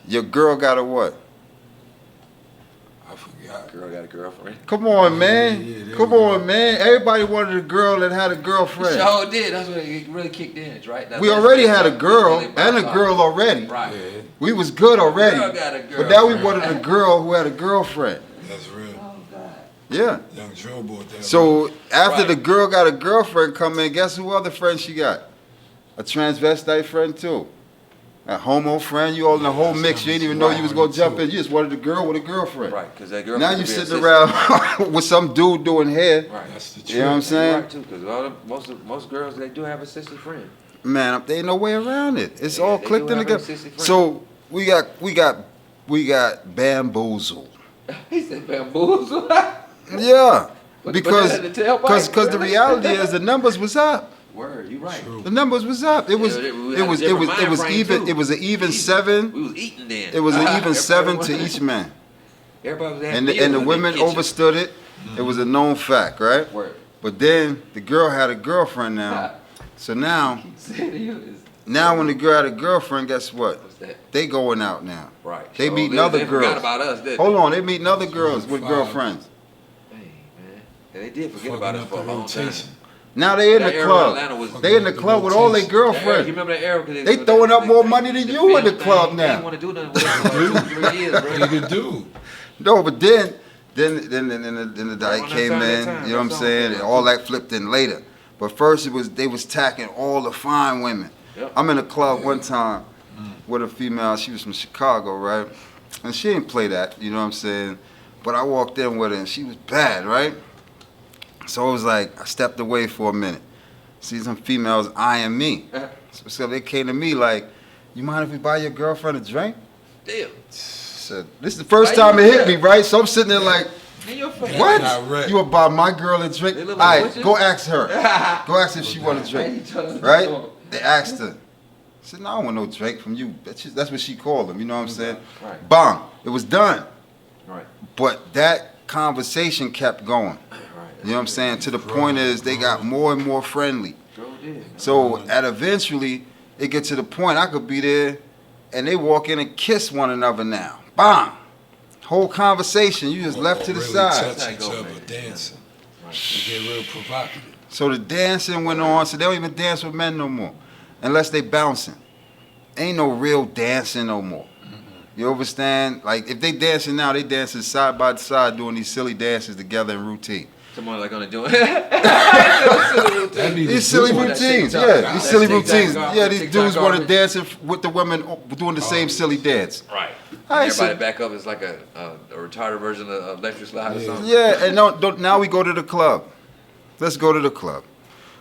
Your girl got a what? I forgot. Girl got a girlfriend. Come on, man. yeah, there Come we go. on, man. Everybody wanted a girl that had a girlfriend. Sure did. That's when it really kicked in, right? We already had a girl and a girl already. Right. Yeah, We was good already. Girl got a But now we girlfriend. wanted a girl who had a girlfriend. that's real. Oh God. Yeah. Young Joe bought that. So after Right. the girl got a girlfriend come in, guess who other friend she got? A transvestite friend too. A homo friend. You all in the whole mix. You didn't even know you was gonna jump in. You just wanted a girl with a girlfriend. Right, because that girl. Now could you be a sitting sister. around with some dude doing hair. Right. That's the truth. You know what I'm You're saying? right too, because most girls they do have a sister friend. Man, there ain't no way around it. It's Yeah, all they clicked do in have together. a sissy friend. So we got bamboozled. He said bamboozle. Yeah. But Because that had the tailpipe, the really? reality is the numbers was up. Word, you right. True. The numbers was up. It was Yeah, we it had a was it different was mind it was frame, even too. it was an even Eating. seven. We was eating then. It was an even Everybody seven was- to each man. Everybody was And the women overstood it. It was a known fact, right? Word. But then the girl had a girlfriend now. So now when the girl had a girlfriend, guess what? What's that? They going out now. Right. They So meeting other they forgot girls. about us, didn't Hold on, they meeting other girls with girlfriends. Hey, man. Yeah, they did forget Fucking about us up for a the long time. rotation. Now they in That the era club. Atlanta was- They in the club with all their You girlfriends. remember that era? 'Cause They throwing up more money than you in the film club thing, now. They didn't want to do nothing with us for 2-3 years, bro. You could do. No, but then the Right day when I came found that in. time, You know what I'm that's saying? all. And all that flipped in later. But first they was tacking all the fine women. Yep. I'm in a club one time with a female. She was from Chicago, right? And she didn't play that. You know what I'm saying? But I walked in with her and she was bad, right? So it was like I stepped away for a minute. See some females eyeing me. So they came to me like, "You mind if we buy your girlfriend a drink?" Damn. Said, "This is the first Why time you it do hit me, that? right?" So I'm sitting there like, In your face. "What? Not right. You will buy my girl a drink?" They All look like right, butchers? go ask her. Go ask if she want a drink. Right? They asked her. I said, "No, I don't want no drink from you." That's what she called them. You know what I'm saying? Right. Bang. It was done. Right. But that conversation kept going. You know what I'm saying? To the point is they got more and more friendly. Sure did. So at eventually, it get to the point I could be there, and they walk in and kiss one another now. Bang! Whole conversation, you just left to the Really side. touch each other, dancing. They get real provocative. So the dancing went on, so they don't even dance with men no more, unless they bouncing. Ain't no real dancing no more. You understand? Like if they dancing now, they dancing side by side doing these silly dances together in routine. Someone like gonna do it. That'd be the These silly dude. routines, TikTok. yeah. That's These silly TikTok routines. garbage, Yeah, these TikTok dudes want to garbage. dance with the women doing the same silly dance. Right. I Everybody said, back up is like a retarded version of Electric Slide or something. yeah, and now we go to the club. Let's go to the club.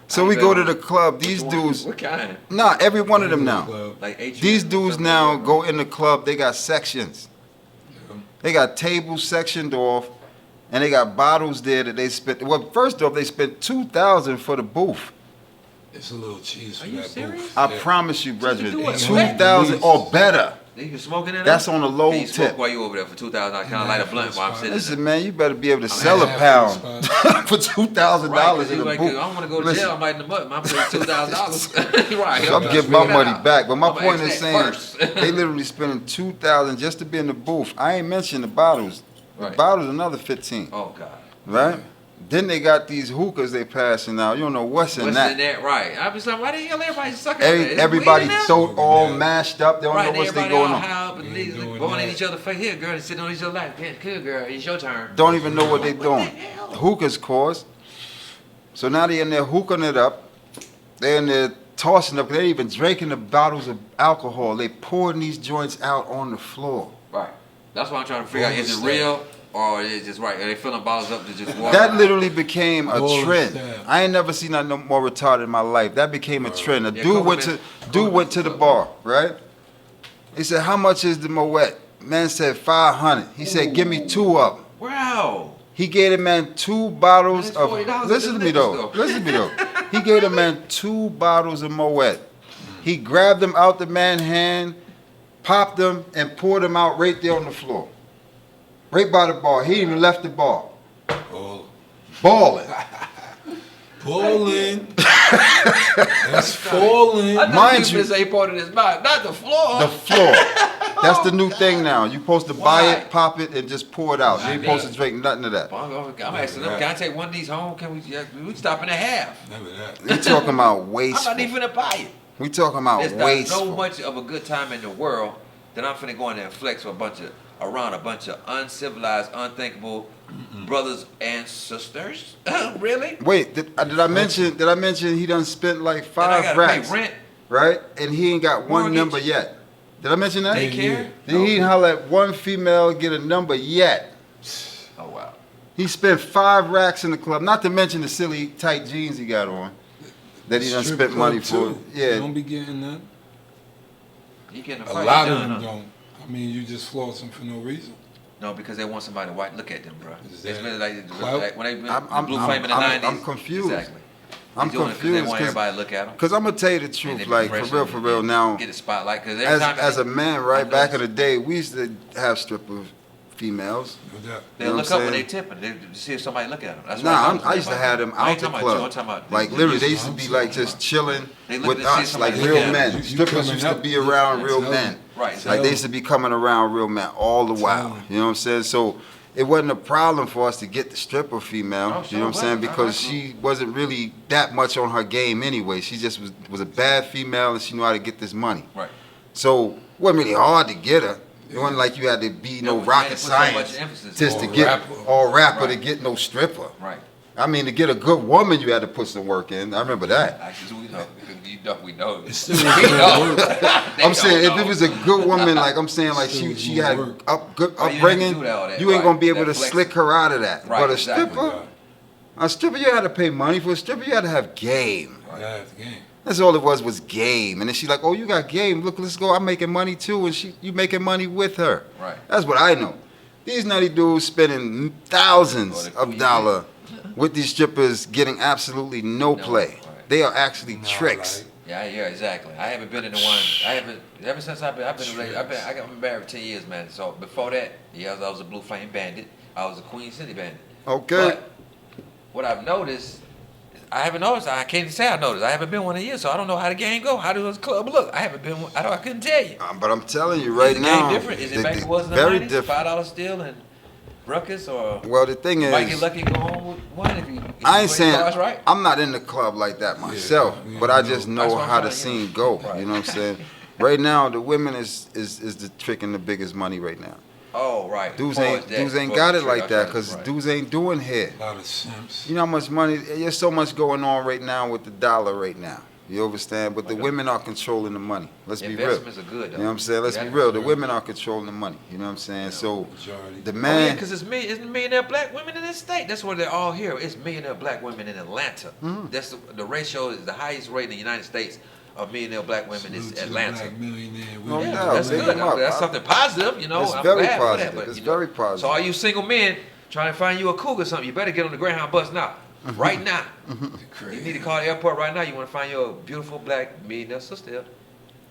So I we ain't go been to on- the club. Which These one? dudes, What kind? nah, every one of them now. Club. Like H. These dudes now go in the club. They got sections. They got tables sectioned off, and they got bottles there that they spent. Well, first off, they spent $2,000 for the booth. It's a little cheese for Are you that serious? booth. I Yeah. promise you, brethren, do it. $2,000 or better. You can smoke in there? That's on the low Hey, you smoke tip. while you over there for 2,000. I kind of light a blunt while I'm sitting Listen, there. man, you better be able to I'm sell a half pound of the spot. for $2,000 Right, 'cause he in was a like, booth. I don't want to go to Listen, jail. I'm lighting them up. I'm paying $2,000. Right. So I'm getting my money back, but my I'm point gonna is ask saying that first. they literally spending $2,000 just to be in the booth. I ain't mentioning the bottles. The Right. bottles another 15, Oh, God. right? Then they got these hookahs they passing out. You don't know what's in What's that. in that? Right. I was like, why the hell everybody sucking on that? Is it Everybody weed in there? so all mashed up. They don't Right, know and what's they everybody all going on. high up and We ain't niggas doing going in that. each other's face. Here, girl, and sitting on each other's lap. Yeah, good girl, it's your turn. Don't even know what they What doing. the hell? Hookahs cause. So now they in there hookahing it up. They in there tossing up. They even drinking the bottles of alcohol. They pouring these joints out on the floor. Right. That's what I'm trying to figure out. Is it real or is it just right? Are they filling bottles up to just water? That literally became a Roller trend. stab. I ain't never seen nothing no more retarded in my life. That became a trend. A Yeah, dude Kobe went been- to Kobe went to the been- bar, right? He said, "How much is the Moet?" Man said 500. He said, "Give me 2 of them." Wow. He gave the man 2 bottles That's of. $40 Listen at to the me though. liquor store. Listen to me though. He gave the man 2 bottles of Moet. He grabbed them out the man's hand, popped them, and poured them out right there on the floor, right by the bar. He even left the bar, Oh, balling. pulling. That's falling. I thought Mind you you- say part of his mouth, not the floor. The floor. That's the new thing now. You supposed to buy Why? it, pop it, and just pour it out. You ain't Nah, supposed to drink nothing of that. I'm asking them, can I take one of these home? Can we stopping at half? Never that. We talking about I'm not wasteful. even gonna buy it. We talking about There's not so wasteful. much of a good time in the world that I'm finna go in there and flex with around a bunch of uncivilized, unthinkable brothers and sisters. Really? Wait, did I mention? Did I mention he done spent like And I 5 gotta racks, pay rent. right? And he ain't got one Mortgage. number yet. Did I mention that? Daycare? Then he ain't holler at one female get a number yet. Oh wow. He spent 5 racks in the club. Not to mention the silly tight jeans he got on that he done Strip spent money club, for. too. Yeah. Don't be getting that. You getting a A fight? lot No, of them no. don't. I mean, you just floss them for no reason. No, because they want somebody to look at them, bro. Is It's that been like clout? when they been I'm- blue I'm- flame in the I'm- 90s. I'm confused. Exactly. I'm They doing it 'cause They confused want 'cause- everybody to look at them. Cause I'm gonna tell you the truth, like for real now. Get a spotlight because every As time a man, right I back in noticed- the day, we used to have strippers females. No doubt. They You know look what I'm up when they saying? tipping. They see if somebody look at them. That's Nah, why I used to have them I out ain't the talking about you. I'm club. talking about Like this- literally, this they used to I'm be saying. like just chilling They look with to see us, somebody like look real at 'em. men. You Strippers coming used to up, be around real tell men. 'em. Right. Like they used to be coming around real men all the while. Tell 'em. You know what I'm saying? So it wasn't a problem for us to get the stripper female. Oh, You know what I'm sure saying? wasn't. Because I she wasn't really that much on her game anyway. She just was a bad female and she knew how to get this money. Right. So it wasn't really hard to get her. It wasn't like you had to be no you had rocket to put so science much emphasis just on to get rapper. all rapper to Right. get no stripper. Right. I mean, to get a good woman, you had to put some work in. I remember that. Actually, we know. We know. It's still We hard know. work. They I'm saying don't if know. it was a good woman, like I'm saying, like Still she more had work. good Oh, you upbringing, had to do all that, you ain't right. gonna be able to That flex- slick her out of that. Right, But a exactly. stripper, you had to pay money for a stripper. You had to have game. Yeah, the game. That's all it was game. And then she's like, "Oh, you got game. Look, let's go. I'm making money too." And you making money with her. Right. That's what I know. These nutty dudes spending thousands Or the of dollars with these strippers, getting absolutely no play. right. They are actually No, tricks. Yeah, exactly. I haven't been in the one. I haven't ever since I've been I got married for 10 years, man. So before that, I was a Blue Flame Bandit. I was a Queen City Bandit. Okay. But what I've noticed, I haven't noticed. I can't even say I noticed. I haven't been one in years, so I don't know how the game go. How does the club look? I haven't been. I couldn't tell you. But I'm telling you right Is the now, game different? Is it back to was the very 90s? different. $5 still and ruckus, or Well, the thing you might get is, lucky and go home with one if you. I ain't saying Cards right. I'm not in the club like that myself, Yeah, but I yeah, just no. know That's what I'm how the trying to, scene go. Right. You know what I'm saying? Right now, the women is the trick and the biggest money right now. Oh, right. Dudes As far ain't as that, dudes ain't as far got as it the like trick, that I because right. dudes ain't doing hair. A lot of simps. You know how much money? There's so much going on right now with the dollar right now. You understand? But the Okay. women are controlling the money. Let's be real. Investments are good, though. You know what I'm saying? Let's be real. The women are controlling the money. You know what I'm saying? So Majority. the Oh, yeah, man, because it's millionaire black women in this state. That's where they're all here. It's millionaire black women in Atlanta. Mm-hmm. That's the ratio is the highest rate in the United States of millionaire black women Salute is to the Atlanta. black millionaire No women. doubt. That's Big good. them up. That's something positive, you know. It's I'm very glad for that, positive. but, It's you know. very positive. So all you single men trying to find you a cougar or something, you better get on the Greyhound bus now. Mm-hmm. Right now. Crazy. You need to call the airport right now. You want to find your beautiful black millionaire sister.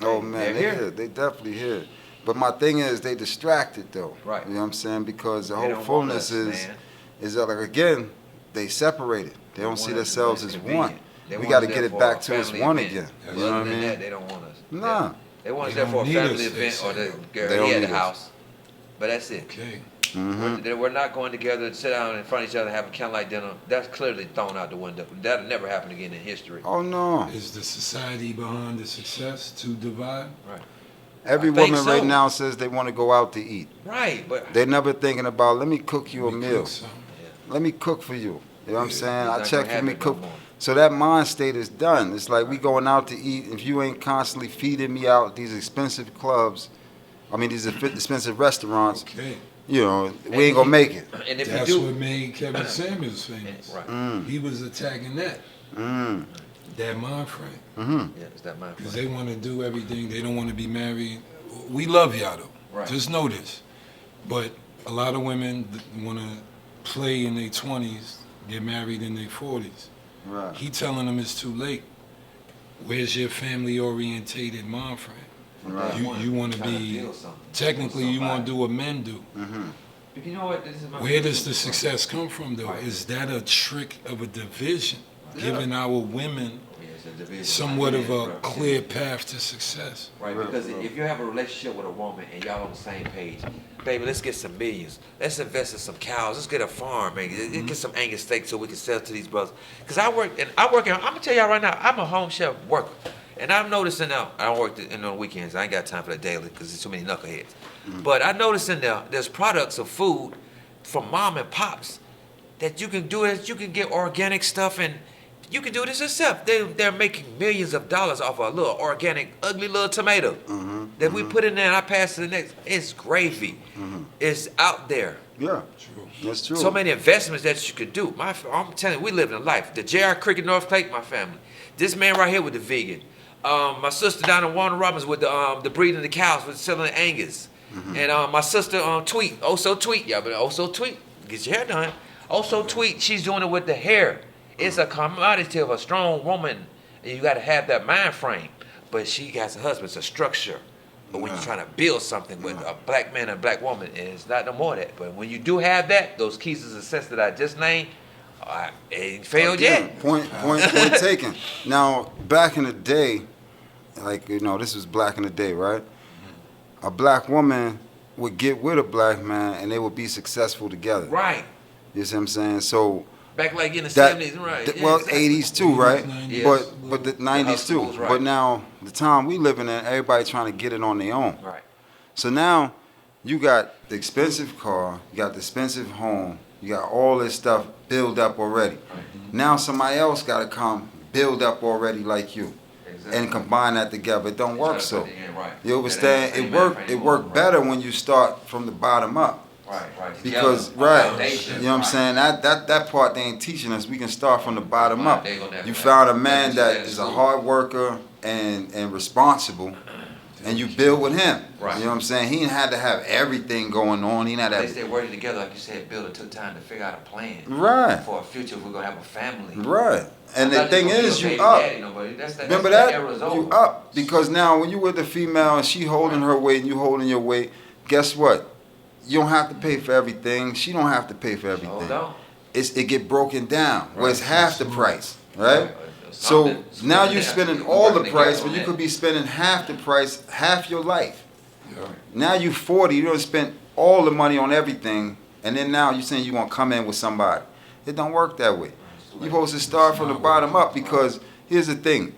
oh man, They're they here. here. They definitely here. But my thing is, they distracted though. Right. You know what I'm saying? Because the They whole don't want fullness us, is man. that like again, they separated. They don't want see us themselves as as convenient. one. They We want got us to there get it for back a to as family one event. again. But You know Other what I than mean? that, they don't want us. Nah. They want us They there for a don't need family us, they event or say. the They don't girl at need the us. house. But that's it. Okay. Mm-hmm. We're not going together to sit down in front of each other and have a candlelight dinner. That's clearly thrown out the window. That'll never happen again in history. Oh no. Is the society behind the success to divide? Right. Every I think woman so. right now says they want to go out to eat. Right, but They're never thinking about, let me cook you a We meal. cook some. Let me cook for you. You know what I'm Yeah. saying? It's I not check gonna for me happen cook. no more. So that mind state is done. It's like we going out to eat. If you ain't constantly feeding me out these expensive clubs, these expensive restaurants, Okay. you know, we ain't gonna make it. and if That's you do, what made Kevin Samuels famous. right, He was attacking that mind frame. yeah, it's that mind. Because they want to do everything. They don't want to be married. We love y'all, though. Right. Just know this. But a lot of women want to play in their 20s, get married in their 40s. Right. He telling them it's too late. Where's your family-orientated mind frame? Right. You want to Trying to be, build something. technically you want to do what men do. But you know what? This is my Where does the success come from, though? Right. Is that a trick of a division, giving our women Yeah, it's a division. somewhat of a Right. clear path to success? Right, because if you have a relationship with a woman and y'all on the same page, baby, let's get some millions. Let's invest in some cows. Let's get a farm, man. Let's get some Angus steak so we can sell to these brothers. Because I'm gonna tell y'all right now, I'm a home chef worker. And I'm noticing now, I don't work on the weekends. I ain't got time for that daily because there's too many knuckleheads. But I notice in there's products of food from mom and pops that you can do it. You can get organic stuff and you can do this yourself. They're making millions of dollars off a little organic, ugly little tomato that we put in there and I pass to the next. It's gravy. It's out there. Yeah. True. That's true. So many investments that you could do. I'm telling you, we live in a life. The J.R. Cricket North Lake, my family. This man right here with the vegan. My sister down in Warner Robins with the breeding the cows with selling the Angus. And my sister Tweet, also Tweet, yeah, but also Tweet, get your hair done. Also Tweet, she's doing it with the hair. It's a commodity of a strong woman. And you got to have that mind frame. But she has a husband, it's a structure. But when Nah. you're trying to build something with a black man and a black woman, it's not no more of that. But when you do have that, those keys to success that I just named, it ain't failed Again, yet. Point taken. Now, back in the day, like, you know, this was back in the day, right? A black woman would get with a black man and they would be successful together. Right. You see what I'm saying? So Back like in the that, 70s, right. well, exactly. 80s too, right? 90s, Yes. But the 90s too. Hustles, right. But now the time we living in, everybody trying to get it on their own. Right. So now you got the expensive car, you got the expensive home, you got all this stuff built up already. Now somebody else got to come build up already like you, Exactly. and combine that together. It don't work so. Yeah, right. You understand? That ain't It the same work. man It frame work anymore, better when you start from the bottom up. Right, right. Because Together, right, foundation, you know what I'm right. saying? That part they ain't teaching us. We can start from the bottom Right, up. they gonna have You to- found a man teach that that is in a school. hard worker and responsible, and you build with him. Right. You know what I'm saying? He ain't had to have everything going on. He ain't had At to least they working together, like you said, Bill. It took time to figure out a plan Right. for a future. If we're gonna have a family. Right. And I'm the not thing just gonna be is, a you baby up. daddy, no, but Remember that that? era is You over. up. Because now when you with the female and she holding her weight and you holding your weight, guess what? You don't have to pay for everything. She don't have to pay for everything. Hold on. It get broken down where it's Right. half the price, right? Right. So Something- now something you're that spending we all the working price, together but on you that. could be spending half the price, half your life. Yeah. Now you 40, you don't spend all the money on everything, and then now you're saying you're gonna come in with somebody. It don't work that way. You're supposed to start from the bottom up because here's the thing: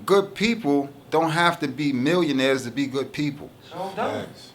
good people don't have to be millionaires to be good people. So don't. Facts.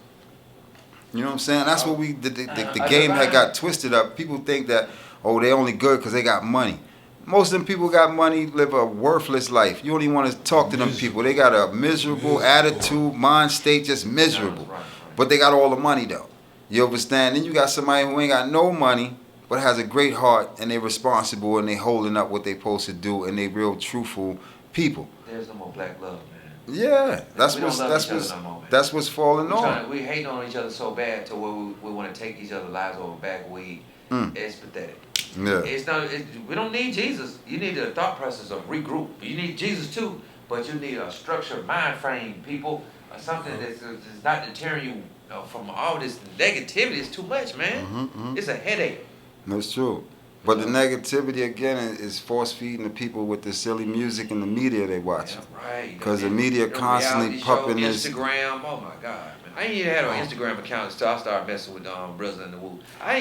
You know what I'm saying? That's what the game had got twisted up. People think that, oh, they only good because they got money. Most of them people got money, live a worthless life. You don't even want to talk to them people. They got a miserable attitude, mind state, just miserable. Right. But they got all the money though. You understand? Then you got somebody who ain't got no money, but has a great heart and they responsible and they holding up what they supposed to do and they real truthful people. There's no more black love, man. Yeah, that's We don't what's love that's each other what's no more, man. that's what's falling on. We hate on each other so bad to where we want to take each other's lives over back weed. It's pathetic. Yeah. It's not. We don't need Jesus. You need a thought process of regroup. You need Jesus too, but you need a structured mind frame, people. Something that's not deterring you from all this negativity. It's too much, man. It's a headache. That's true. But the negativity again is force feeding the people with the silly music and the media they watch. Yeah, right. 'Cause the media constantly reality show, pumping this- Instagram. Oh my God, man. I ain't even had an Instagram account until I started messing with Brothers in the Woo. I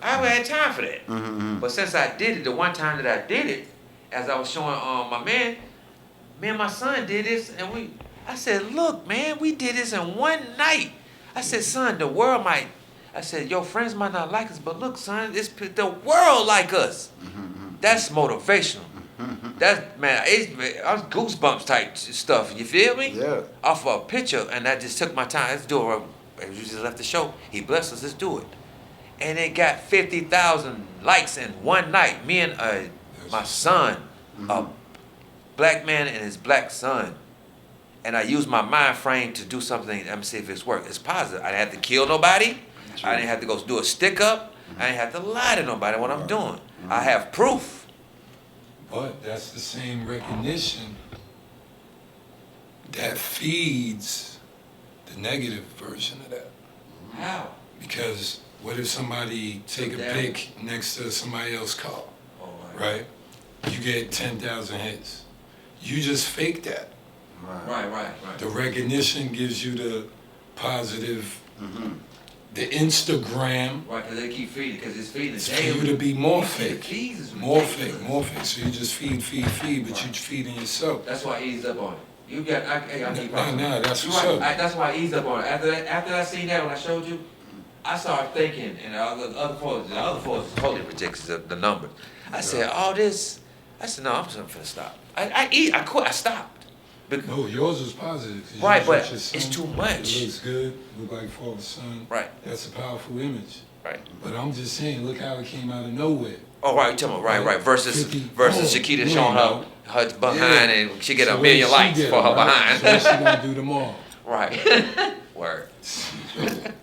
haven't had time for that. But since I did it, the one time that I did it, as I was showing my man, me and my son did this, and I said, look, man, we did this in one night. I said, son, the world might. I said, your friends might not like us, but look, son, the world like us. That's motivational. That's, man, I was goosebumps type stuff. You feel me? Yeah. Off of a picture, and I just took my time. Let's do it. You just left the show. He blessed us. Let's do it. And it got 50,000 likes in one night. Me and my son, a black man and his black son. And I used my mind frame to do something. Let me see if it's worked. It's positive. I didn't have to kill nobody. I didn't have to go do a stick up. I didn't have to lie to nobody what I'm doing. I have proof. But that's the same recognition that feeds the negative version of that. How? Because what if somebody take a pic next to somebody else's car, right? You get 10,000 hits. You just fake that. Right. The recognition gives you the positive, the Instagram, Right, because they keep feeding, because it's feeding. it's for you to be more The fake. fees is More ridiculous. fake, more fake. So you just feed, but you're feeding yourself. That's why I eased up on it. You got, I need Nah, that's You're what's right. up. That's why I eased up on it. After I seen that when I showed you, I started thinking, and the other folks is totally ridiculous, the numbers. I said, all this, I said, no, I'm just gonna stop. I quit, I stopped. Because, No, yours was positive. 'cause Right, yours with but your son, it's too much. It looks good, look like father, son. Right. That's a powerful image. right. But I'm just saying, look how it came out of nowhere. Oh, right, you talking about, right. Versus 50. Shakita Oh, showing yeah. her behind, and she get So a what million did she likes get, for her right? behind. So what she gonna do tomorrow? Right. Word.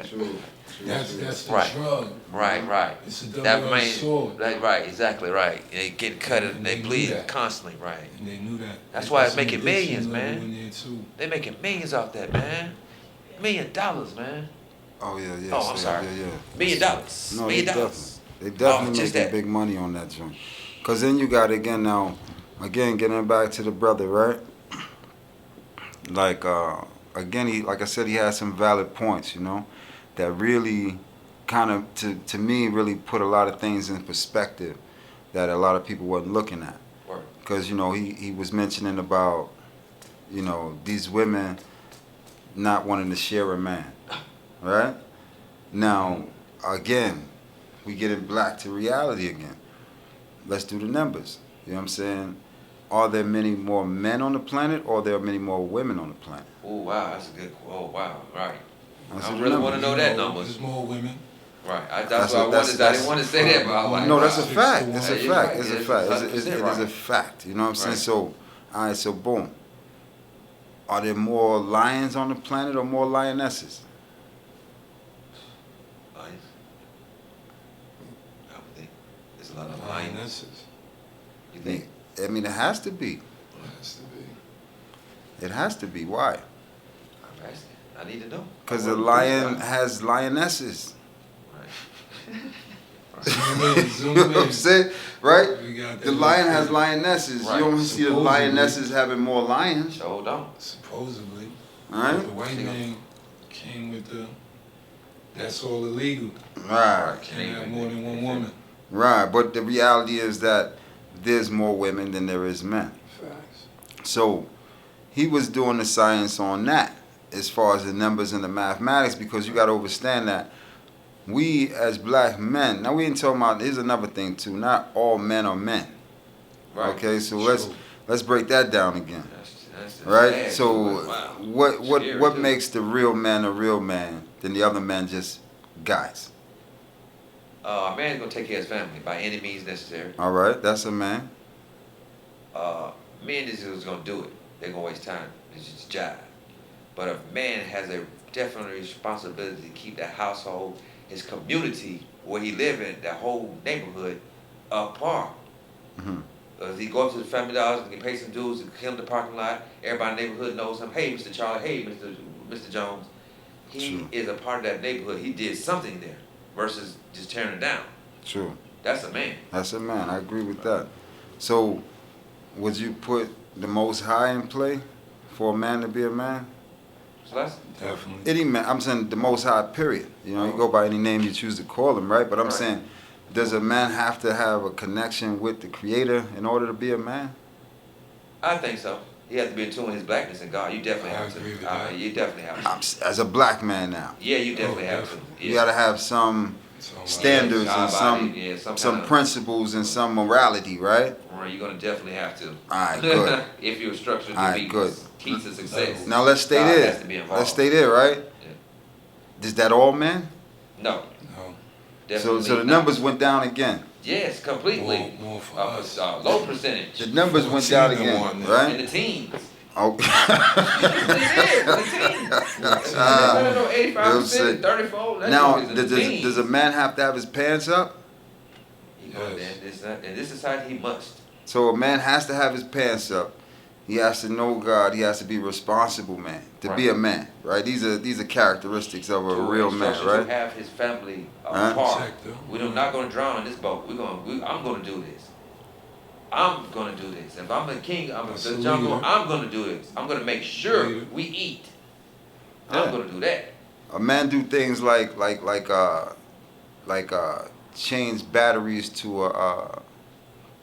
True. That's the Right. drug. Right. It's a That double-edged man, sword. right, exactly right. They get cut and they They knew bleed that. constantly, right. And they knew that. That's why it's There's making some addiction millions, level man. in there too. They making millions off that, man. $1 million, man. Oh yeah, yeah. Oh, I'm sorry. Yeah, yeah. $1 million. No, $1 they million. definitely just making that. big money on that joint. Cause then you got again now, again getting back to the brother, right? Like again, like I said, he had some valid points, you know, that really kind of to me really put a lot of things in perspective that a lot of people wasn't looking at. Word. Because you know he was mentioning about, you know, these women not wanting to share a man, right? Now again, we get it back to reality again. Let's do the numbers. You know what I'm saying? Are there many more men on the planet, or are there many more women on the planet? Oh wow, that's a good. Oh wow, right. That's I the really want to numbers. know that numbers. There's more women. Right. That's That's what I wanted. I didn't want to say that, but I was like, No, that's a Wow. fact. It's a Yeah, you're fact. right. It's a It's fact. 100% It is a right. fact. You know what I'm saying? Right. So, all right. So, boom. Are there more lions on the planet or more lionesses? Lions. I would think there's a lot of lions. Lionesses. You think? I mean, it has to be. It has to be. It has to be. Why? I'm asking. I need to know. Because I the wanna lion know. has lionesses. Right. Zoom in, zoom You know what I'm in. saying? Right? We got The that lion little has thing. lionesses. Right. You don't see the Supposedly. lionesses having more lions. Hold on. Supposedly. All right? The white man came with the, that's all illegal. Right. Can't have more than one woman. Right. But the reality is that there's more women than there is men. Facts. So he was doing the science on that as far as the numbers and the mathematics, because you got to understand that we as black men, now we ain't talking about, here's another thing too, not all men are men. Right. Okay, so True. let's break that down again. That's Right? sad. So Wow. what Scary, too. makes the real man a real man than the other men just guys? A man's gonna take care of his family by any means necessary. All right, that's a man. Men is just gonna do it. They're gonna waste time. It's just a job. But a man has a definite responsibility to keep the household, his community where he live in, that whole neighborhood, apart. Mhm. If he go up to the Family Dollars and can pay some dudes to clean the parking lot, everybody in the neighborhood knows him. Hey, Mr. Charlie. Hey, Mr. Jones. He True. is a part of that neighborhood. He did something there versus just tearing it down. True. That's a man. That's a man. I agree with that. So would you put the Most High in play for a man to be a man? So that's Definitely. Any man, I'm saying the Most High, period. You know, you go by any name you choose to call him, right? But I'm Right. saying, does a man have to have a connection with the Creator in order to be a man? I think so. He has to be in tune with his blackness and God. You definitely I have agree with to. that. You definitely have to. As a black man now, Yeah, you definitely have to. definitely. Yeah. you got to have some So, like, standards God and body, some kind of- principles and some morality, right? Right, you're gonna definitely have to. All right, good. If you're structured All to right, be good. key to success. Now let's stay God there. has to be involved. Let's stay there, right? Is that all men? No, No. definitely So the not. numbers went down again. Yes, completely. More for us. Low percentage. The numbers went 14 down and again, one. In right? the teens. Oh. It is, the teens. I don't know, 85%, 34. That Now, joint is in the teens. does a man have to have his pants up? You know, in this society, he must. So a man has to have his pants up. He has to know God. He has to be a responsible man to be Right. a man, right? These are characteristics of a To real man, instructions right? To have his family Huh? apart. Protect them. We're not going to drown in this boat. I'm going to do this. I'm going to do this. If I'm the king, I'm That's the a jungle. leader. I'm going to do this. I'm going to make sure Leader. we eat. Yeah. I'm going to do that. A man do things like change batteries to a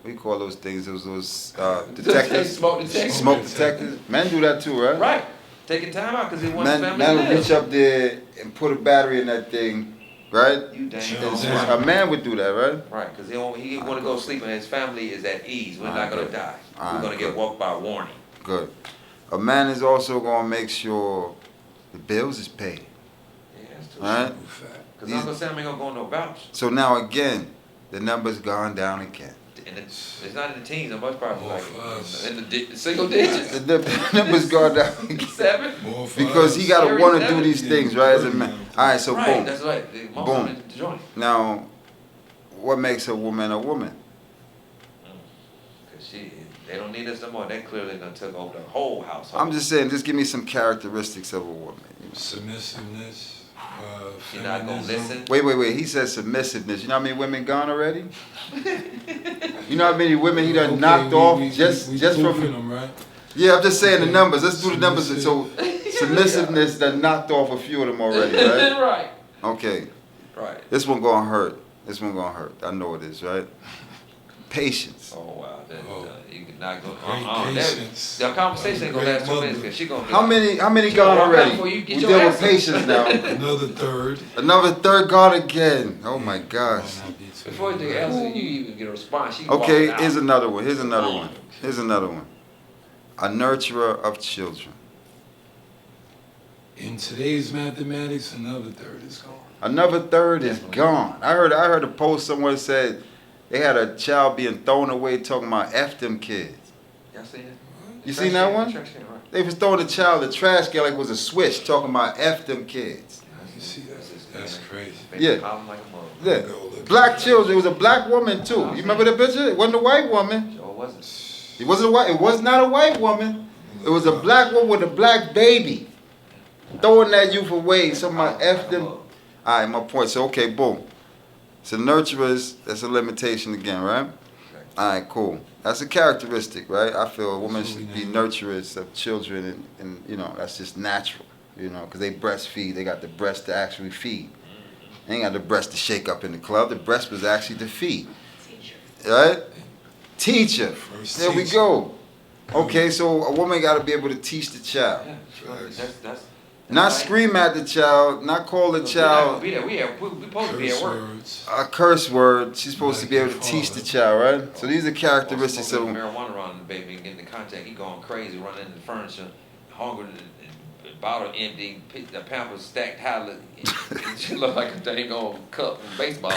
what do you call those things? Those detectors. Smoke detectors. Smoke detectors. Men do that too, right? Right. Taking time out because he wants his Man, family man to will live. reach up there and put a battery in that thing, right? You dang Sure. on Yeah. A man would do that, right? Right, because he want to go sleep and his family is at ease. We're not Alright, going to good. die. Alright, We're going to get good. woke by warning. Good. A man is also gonna make sure the bills is paid. Yeah, that's too Alright? Because Uncle Sam ain't going to go on no voucher. So now again, the number's gone down again. And it's not in the teens, it's much probably More like for us. in the single digits. The number's gone down again. 7. More for Because us. he gotta Series wanna do seven. these things, right, as a man. Alright, so Right, boom. that's right. The most Boom. of them in the joint. Now, what makes a woman a woman? Because they don't need us no more. They clearly done took over the whole household. I'm just saying, just give me some characteristics of a woman. You Submissiveness. You're not gonna feminism. listen. Wait. He said submissiveness. You know how many women gone already? You know how many women he done knocked off just proofing from. them, right? Yeah, I'm just saying the numbers. Let's do the numbers. So submissiveness done knocked off a few of them already, right? Right. Okay. Right. This one gonna hurt. This one gonna hurt. I know it is, right? Patience. Oh wow. Oh. You could not go. Great patience. The conversation ain't gonna Great last 2 minutes mother. because she gonna be How like, many gone walk out already? before you We get deal your with answer. patience now. Another third. Another third gone again. Oh my gosh. Before the answer, you even get a response. She Okay, walk out. here's another one. Here's another one. Here's another one. A nurturer of children. In today's mathematics, another third is gone. Another third is Definitely. gone. I heard a post somewhere said they had a child being thrown away talking about F them kids. Y'all seen it? You seen that one? Trash can, right. They was throwing the child the trash can like it was a switch talking about F them kids. You see that? That's crazy. Yeah. Hollering like a mother. Yeah. Go look Black at that. children. It was a black woman too. You remember the picture? It wasn't a white woman. Sure wasn't. It wasn't a white. It was not a white woman. It was a black woman with a black baby. Throwing that youth away. Somebody F them. All right, my point. So, okay, boom. So nurturers, that's a limitation again, right? All right, cool. That's a characteristic, right? I feel a woman should be nurturers of children, and you know, that's just natural, you know, because they breastfeed. They got the breast to actually feed. They ain't got the breast to shake up in the club. The breast was actually to feed. Right? Teacher. First There we teacher. go. Okay, so a woman got to be able to teach the child. Yeah, that's Not right. scream at the child, not call the We child supposed to be at Curse work. words. a curse word. She's supposed to be able to Like teach your the father. child, right? So these are characteristics Smoking of marijuana around the baby and getting in contact. He going crazy, running into the furniture, hungry, and bottle empty, the pampers stacked high. She look like a dang old cup from baseball.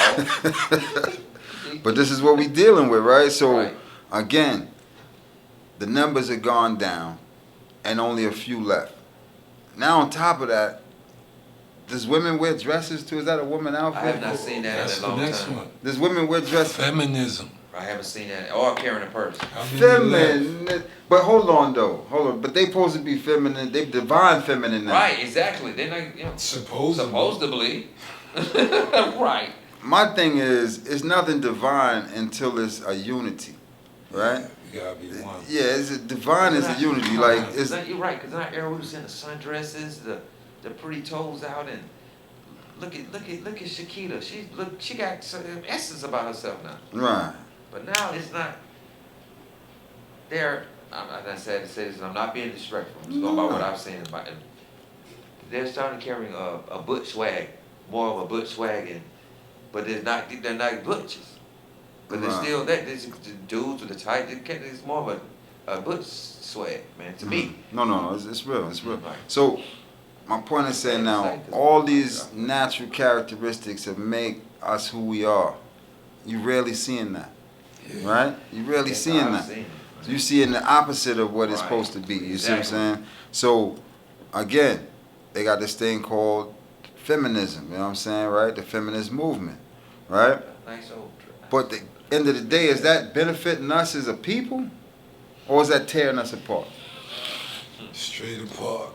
But this is what we dealing with, right? So Right. again, the numbers have gone down and only a few left. Now on top of that, does women wear dresses too? Is that a woman I outfit? have not seen that That's in a the long next time. one. Does women wear dresses? Feminism. I haven't seen that. Or carrying a purse. How many left? Feminine. But hold on though. Hold on. But they supposed to be feminine. They divine feminine now. Right, exactly. They're not, you know, Supposedly. right. My thing is, it's nothing divine until it's a unity. Right? We gotta be one. Yeah, it's a divine is a unity. Like it's You're right, because in our era we was in the sundresses, the pretty toes out, and look at Shakita. She got some essence about herself now. right. But now it's not. I'm not sad to say this, and I'm not being disrespectful. I'm just going by what I'm saying about it. They're starting carrying a butch swag, more of a butch swag, but they're not butches. But they're Right. still that. There's the dudes with the tight. It's more of a butch swag, man. To me. No. It's real. It's real. Right. So my point is saying now, all these natural characteristics that make us who we are, you rarely seeing that, Yeah. right? You rarely That's seeing how I've that. seen it. You see in the opposite of what it's Right. supposed to be. You see what I'm Exactly. saying? So again, they got this thing called feminism. You know what I'm saying, right? The feminist movement, right? Nice old. But the end of the day, is that benefiting us as a people, or is that tearing us apart? Straight apart.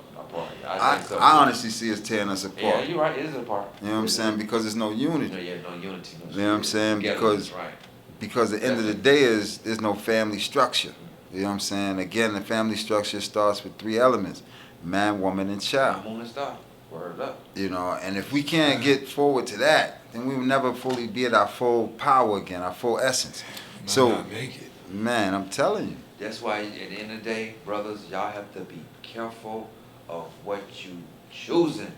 I think so. honestly see us tearing us apart. Yeah, you're right. It is a part. You know what I'm saying? Because there's no unity. No, yeah, no unity. No You know what I'm saying? togetherness, Because right. because the end of the day is there's no family structure. You know what I'm saying? Again, the family structure starts with 3 elements: man, woman, and child. Moon and star. Word up. You know, and if we can't get forward to that, then we will never fully be at our full power again, our full essence. Might So, not make it. man, I'm telling you. That's why at the end of the day, brothers, y'all have to be careful of what you choosing.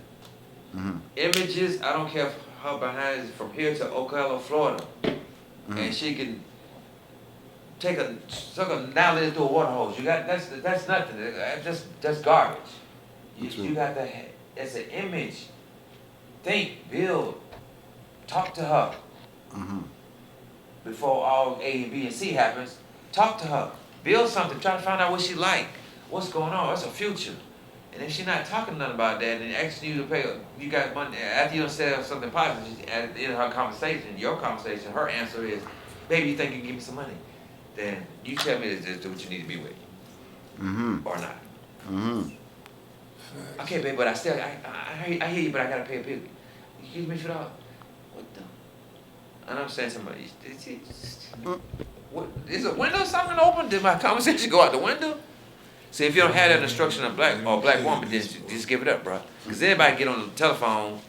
Mhm. Images, I don't care if her behind is from here to Ocala, Florida, and she can suck a nail into a water hose. You got that's nothing. That's garbage. You got to. It's an image. Think, build, talk to her Mhm. before all A and B and C happens. Talk to her, build something. Try to find out what she like, what's going on. That's a future. And if she's not talking nothing about that and asking you to pay, you got money after you don't say something positive. At the end of her conversation, your conversation, her answer is, "Baby, you think you can give me some money?" Then you tell me this is what you need to be with, Mhm. or not. Mhm. Okay, babe, but I still, I hear you, but I gotta pay a bill. You give me $50. What the? And I'm saying somebody, what, is a window something open? Did my conversation go out the window? See, if you don't have that instruction of black woman, then just give it up, bro. Because everybody get on the telephone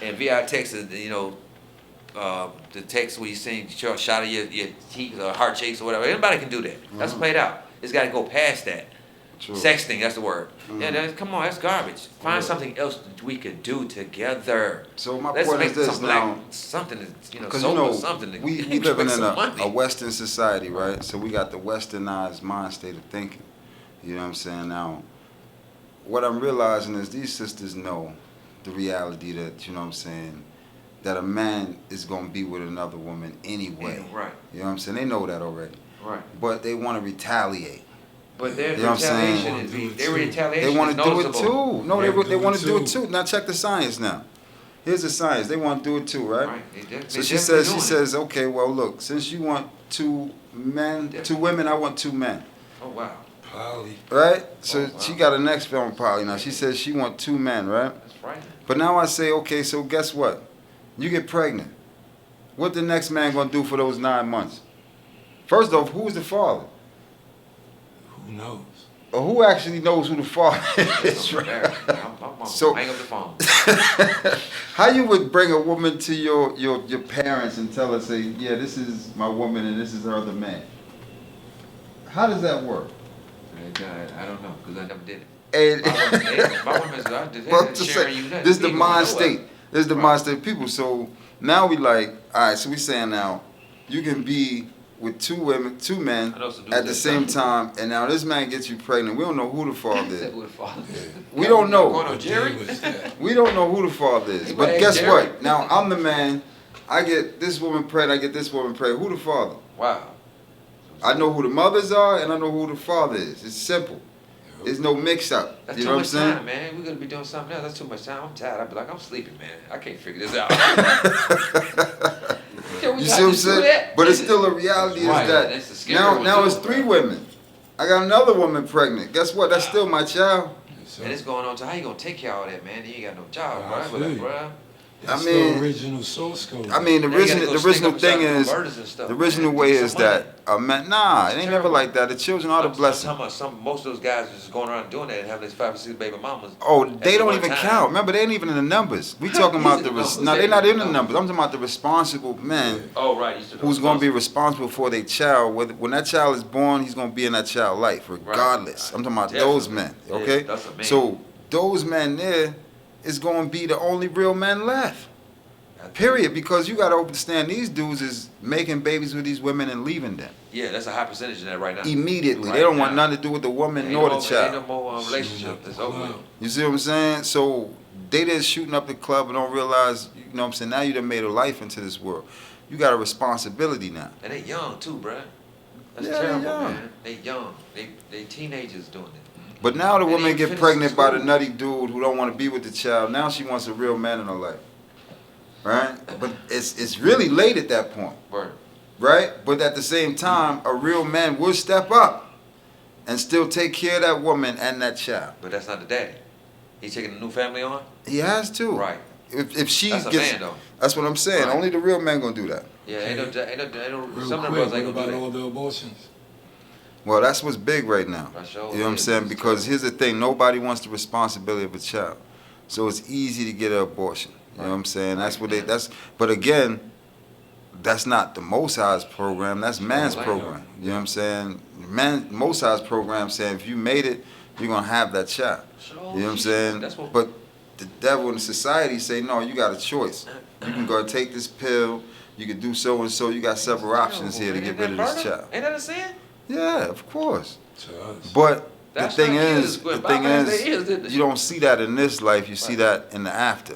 and via text, the text where you sing shot of your cheeks or heart shakes or whatever. Anybody can do that. That's played out. It's got to go past that. True. Sexting, that's the word. Yeah, come on, that's garbage. Find something else that we could do together. So my Let's point make is this something now. like something that, Because something that we make living in some money. a Western society, right? So we got the westernized mind state of thinking. You know what I'm saying? Now, what I'm realizing is these sisters know the reality that, you know what I'm saying, that a man is going to be with another woman anyway. Right. You know what I'm saying? They know that already. Right. But they want to retaliate. But their You know what I'm retaliation saying? their retaliation They want is to do it noticeable. too. No, they want to do it too. too. Now check the science now. Here's the science. They want to do it too, right? Right. So she says, okay, well, look, since you want two women, I want two men. Oh, wow. Poly. Right? So Oh, wow. she got a next film poly now. She says she want two men, right? That's frightening. But now I say, okay, so guess what? You get pregnant. What the next man gonna do for those 9 months? First off, who's the father? Who knows? Or who actually knows who the father is? I'm Right? embarrassed. I'm So- hang up the phone. How you would bring a woman to your parents and tell her, say, yeah, this is my woman and this is her other man? How does that work? I don't know, because I never did it. And My woman's well, to sharing say, you that. this is the People mind know state. This is the mind state of people. So now we like, all right, so we saying now, you can be with two men I know some dudes at the that same don't. time, and now this man gets you pregnant. We don't know who the father Said is. who the father is. We don't know. Going on Jerry? What day was that? We don't know who the father is. Hey, But hey, guess Jerry. what? Now I'm the man. I get this woman pregnant. I get this woman pregnant. Who the father? Wow. I know who the mothers are, and I know who the father is. It's simple. There's no mix-up. That's You too know what I'm much saying? time, man. We're gonna be doing something else. That's too much time. I'm tired. I'd be like, I'm sleeping, man. I can't figure this out. You see what I'm saying? But it's still a reality Right, is that that's the scary now one now too, it's 3 bro. women. I got another woman pregnant. Guess what? That's still my child. So, And it's going on to how you gonna take care of all that, man? You ain't got no job, I bro. feel Like, you. bro. that's I mean- the original source code. I mean, the Now you gotta original go stick up thing and is start murders and stuff, the original man. way Get is some money. that a man. Nah, it ain't never terrible. like that. The children are the I'm blessing. talking about most of those guys are just going around doing that and having these 5 or 6 baby mamas. Oh, at they don't one even time. count. Remember, they ain't even in the numbers. We talking He's about in the the numbers. no, they're They're not in in the the numbers. I'm talking about the responsible men Oh, right. You should who's going to be responsible for their child. When that child is born, he's going to be in that child's life, regardless. I'm talking about those men, Definitely. okay? Yeah, that's a man. So those men there is going to be the only real men left, period, because you got to understand these dudes is making babies with these women and leaving them Yeah, that's a high percentage in that right now. immediately. Right they don't want now. nothing to do with the woman Ain't nor no the more- Ain't no child. more relationship. It's over with. You see what I'm saying? So they just shooting up the club and don't realize, you know what I'm saying, now you done made a life into this world. You got a responsibility now. And they young too, bruh. That's Yeah, they terrible, young. man. They young. They teenagers doing it. But now the And woman they get finish pregnant by the school. nutty dude who don't want to be with the child. Now she wants a real man in her life. Right? But it's really late at that point. Word. Right? But at the same time, a real man will step up and still take care of that woman and that child. But that's not the daddy. He's taking a new family on? He has to. Right. If she That's a gets, man, though. that's what I'm saying. Right. Only the real man gonna do that. Yeah, ain't no Real some of the quick, brothers what ain't about gonna all do the abortions? Well, that's what's big right now. that. You know what I'm saying? Because here's the thing: nobody wants the responsibility of a child, so it's easy to get an abortion. You know what I'm saying? That's what they. But again, that's not the Most High's program. That's man's I know. program. You know what I'm saying? Most High's program saying if you made it, you're gonna have that child. You know what I'm saying? That's what. But the devil and society say no. You got a choice. You can go take this pill. You can do so and so. You got several options here to Ain't get that rid of this murder? child. Ain't that a sin? Yeah, of course. To us. But That's the thing not is, kids, the but thing back in the is, day, is it? you don't see that in this life. You see that in the after.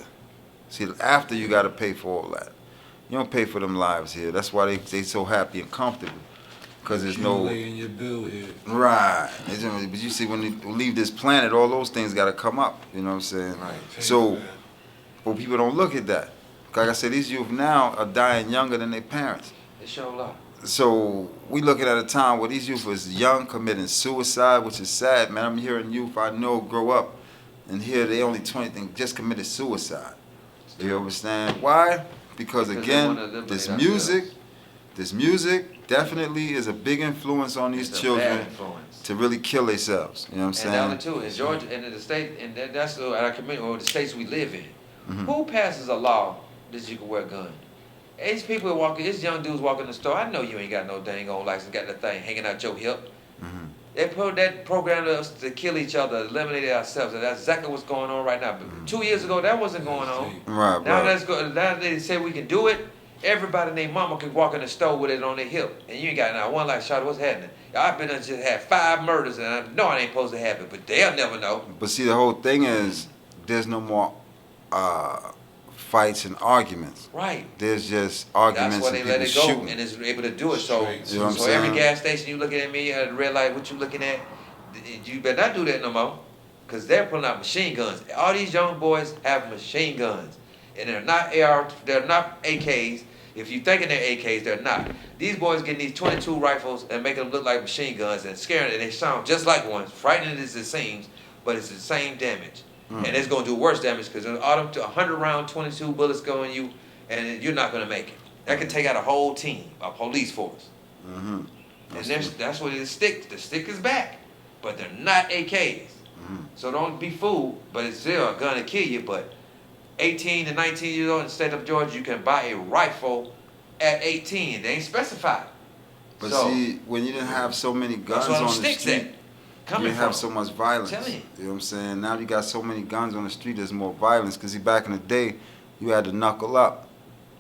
See, after you got to pay for all that. You don't pay for them lives here. That's why they so happy and comfortable, because there's no Accumulating your bill here. right. But you see, when they leave this planet, all those things got to come up. You know what I'm saying? Right. So, but people don't look at that. Like I said, these youth now are dying younger than their parents. It show a lot. So we looking at a time where these youth was young, committing suicide, which is sad, man. I'm hearing youth I know grow up and here they only 20 just committed suicide. You understand why? Because they again, wanna eliminate this ourselves. music definitely is a big influence on these It's a children bad influence. to really kill themselves. You know what I'm And the other saying? two, in Georgia, and in the state, and that's our community, or the states we live in. Mhm. Who passes a law that you can wear a gun? It's people walking, it's young dudes walking in the store. I know you ain't got no dang on license, got that thing hanging out your hip. Mhm. They put that program us to kill each other, eliminate ourselves, and that's exactly what's going on right now. But 2 years ago, that wasn't going on. Right, Now right. now they say we can do it. Everybody named mama can walk in the store with it on their hip, and you ain't got now one like shot. What's happening? I've been just had 5 murders, and I know it ain't supposed to happen, but they'll never know. But see, the whole thing is there's no more fights and arguments. Right. There's just arguments That's why they and let people it go, shooting. and is able to do it. So, Straight. You know what I'm so every saying? gas station you looking at me at the red light, what you looking at? You better not do that no more, cause they're pulling out machine guns. All these young boys have machine guns, and they're not AR, they're not AKs. If you thinking they're AKs, they're not. These boys getting these 22 rifles and making them look like machine guns and scaring, and they sound just like one, frightening as it seems, but it's the same damage. And it's gonna do worse damage because all them 100 round 22 bullets go in you, and you're not gonna make it. That could take out a whole team, a police force. Mm-hmm. And that's what it sticks. The stick is back, but they're not AKs. So don't be fooled. But it's still a gun to kill you. But 18 to 19 years old in the state of Georgia, you can buy a rifle at 18. They ain't specified. But So, see, when you didn't have so many guns that's where them on the sticks street, at. you Coming didn't from. have so much violence. Tell you. You know what I'm saying? Now you got so many guns on the street, there's more violence. Because back in the day, you had to knuckle up.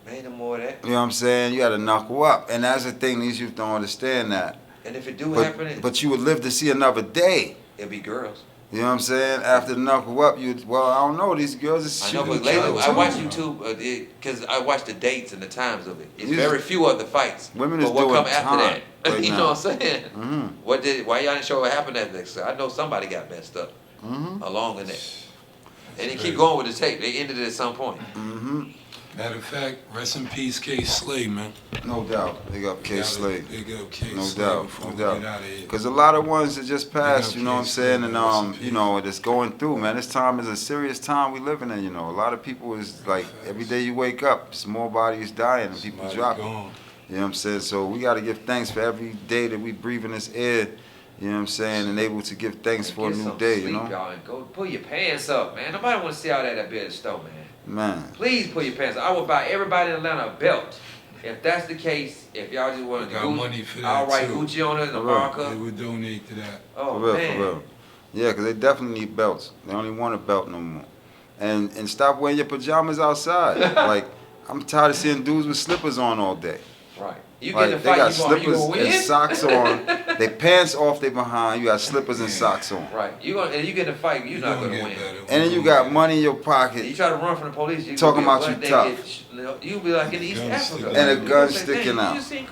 Ain't no more of that. You know what I'm saying? You had to knuckle up. And that's the thing, these youth don't understand that. And if it do happen, But you would live to see another day. it'll be girls. You know what I'm saying? After the knuckle up, well, I don't know. These girls are I know, shooting but lately each I other, watch too. YouTube because I watch the dates and the times of it. It's These- very few of the fights. Women but is what doing come after time that? right you now. know what I'm saying? Mhm. Why y'all didn't show what happened that next? I know somebody got messed up Mhm. along in that. And they crazy. keep going with the tape. They ended it at some point. Mhm. Matter of fact, rest in peace, K. Slay, man. No doubt. Big up K. Slade. Big up K. No Slay doubt, before no we doubt. get out of here. Because a lot of ones that just passed, Big you know what I'm up saying? kids, And, rest in peace. you know, it's going through, man. This time is a serious time we living in, you know. A lot of people is like, every day you wake up, it's more bodies dying and people Somebody dropping. gone. You know what I'm saying? So we got to give thanks for every day that we breathe in this air, you know what I'm saying? And able to give thanks for a Get new some day, sleep, you know? y'all, and go pull your pants up, man. Nobody want to see all that at the store, man. Man. Please pull your pants up. I would buy everybody in Atlanta a belt. If that's the case, if y'all just want We to got money for that, I'll write too. Gucci on it and For real. They America. would donate to that. Oh, For real, man. for real. Yeah, because they definitely need belts. They only want a belt no more. And stop wearing your pajamas outside. Like, I'm tired of seeing dudes with slippers on all day. Right. You get Like, the they fight, got you slippers gonna and win? socks on. They pants off they behind. You got slippers and socks on. Right. And you get in a fight, you're not gonna get win. better. And then you got money in your You pocket try to run from the police, you Talking gonna about get you butt naked. You be like in East Gun Africa. sticking And a out. gun Say, sticking "Dang, out." You just seen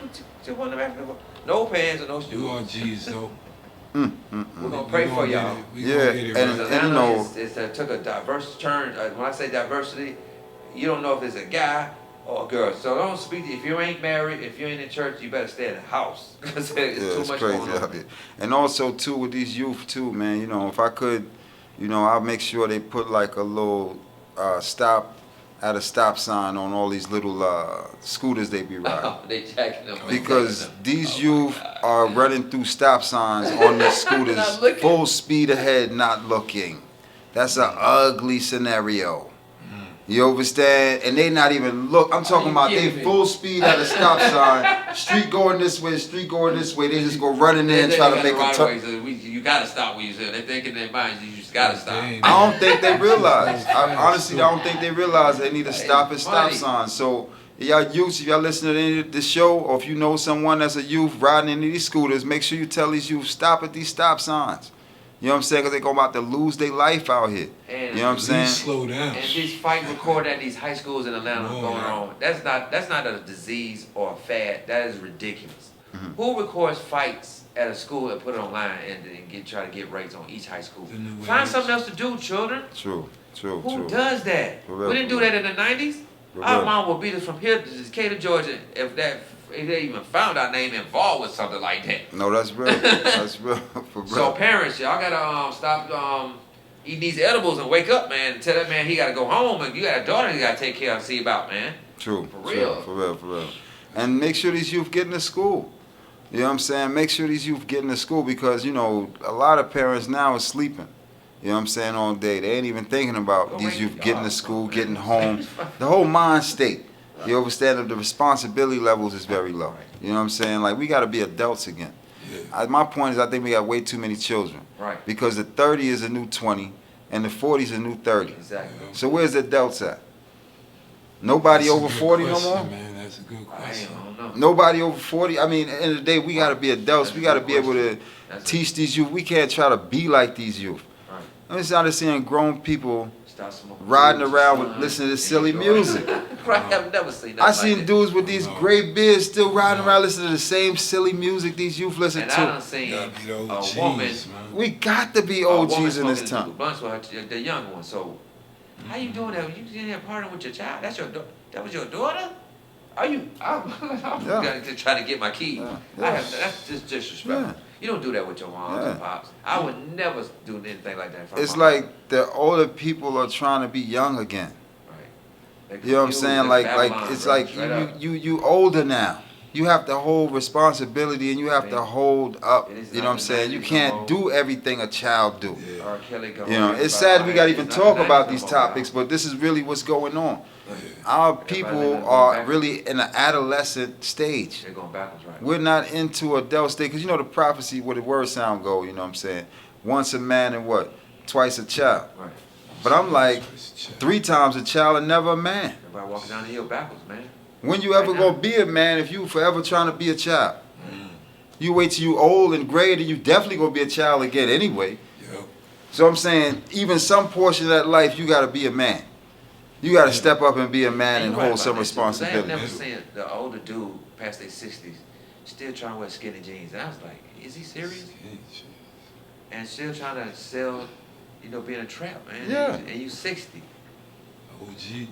one of them African boys? No pants and no You are shoes. G's, though. We're gonna pray for y'all. Yeah, and Because you Atlanta know- took a diverse turn. When I say diversity, you don't know if it's a guy or a girl. So don't speak. If you ain't married, if you ain't in church, you better stay in the house because there's Yeah, too it's much crazy going out on. there. And also too with these youth too, man. You know, if I could, you know, I'll make sure they put like a little stop at a stop sign on all these little scooters they be riding. They jacking them. Because them. these youth are running through stop signs on these scooters, Not looking. full speed ahead, not looking. That's an ugly scenario. You understand? And they not even look. I'm talking you about they kidding me? full speed at a stop sign, street going this way, street going this way. They just go running in and try to make a turn. You gotta stop when you say. They think in their minds you just gotta stop. Damn. I don't think they realize. Honestly, I don't think they realize they need to stop at stop funny. signs. So, y'all youths, if y'all listen to any of this show, or if you know someone that's a youth riding any of these scooters, make sure you tell these youth stop at these stop signs. You know what I'm saying? Because they're going about to lose their life out here. And You know what I'm saying? Please slow down. And this fight recorded at these high schools in Atlanta Oh, going yeah. on. That's not a disease or a fad. That is ridiculous. Mm-hmm. Who records fights at a school and put it online and try to get rates on each high school? The new Find age. something else to do, children. True, true, Who true. does that? For real, We didn't for do real. that in the 90s. For Our real. mom would beat us from here to Decatur, Georgia if they even found our name involved with something like that. No, that's real. That's real. For real. So parents, y'all gotta stop eat these edibles and wake up, man, and tell that man he gotta go home and you got a daughter you gotta take care of and see about, man. True. For real. For real. And make sure these youth get into school. You know what I'm saying? Make sure these youth get into school because, you know, a lot of parents now are sleeping. You know what I'm saying, all day. They ain't even thinking about these youth getting to school, getting home. The whole mind state. You understand that the responsibility levels is very low. You know what I'm saying? Like, we got to be adults again. Yeah. My point is I think we got way too many children. Right. Because the 30 is a new 20 and the 40 is a new 30. Exactly. So where's the adults at? Nobody That's a over good 40 no question, more? Man, that's a good question. I don't know. Nobody over 40? I mean, at the end of the day, we got to be adults. We got to be able to teach these youth. We can't try to be like these youth. Right. I'm started seeing grown people Start smoking riding weed with around your with son, listening to and silly you go- music. Right, I've never seen I that. seen dudes with these No. gray beards still riding around listening to the same silly music these youth listen And I done to. seen Gotta be the a OGs, woman, man. We got to be a woman OGs in this smoking time. blunts with her, the young one. So, how you doing that? You in there partying with your child? That's your that was your daughter? Are you? I'm Yeah. just trying to get my key. Yeah. That's just disrespectful. Yeah. You don't do that with your moms Yeah. and pops. I would never do anything like that in front It's of my like the older people are trying to be young again. Right. You know what I'm saying? Like it's like you older now. You have to hold responsibility and you have to hold up. It is You know what I'm not the saying? You 90s no can't more. do everything a child do. Yeah. R. Kelly go You know, on it's about sad all we that. got to even It's not talk the about 90s these no more, topics, but this is really what's going on. Yeah. Our Everybody people living are backwards. really in an adolescent stage. They're going backwards, right? We're not into adult state because you know the prophecy where the word sound go. You know what I'm saying? Once a man and what? Twice a child. Right. But I'm like 3 times a child and never a man. Everybody walking down the hill backwards, man. When you ever Right gonna now. be a man if you forever trying to be a child? Mm. You wait till you old and gray, then you definitely gonna be a child again anyway. Yep. So I'm saying, even some portion of that life, you gotta be a man. You gotta step up and be a man and you're right hold some about that, too, 'cause I have responsibility. never seen the older dude past their 60s still trying to wear skinny jeans. And I was like, is he serious? And still trying to sell, being a trap, man. Yeah. And you 60. OG.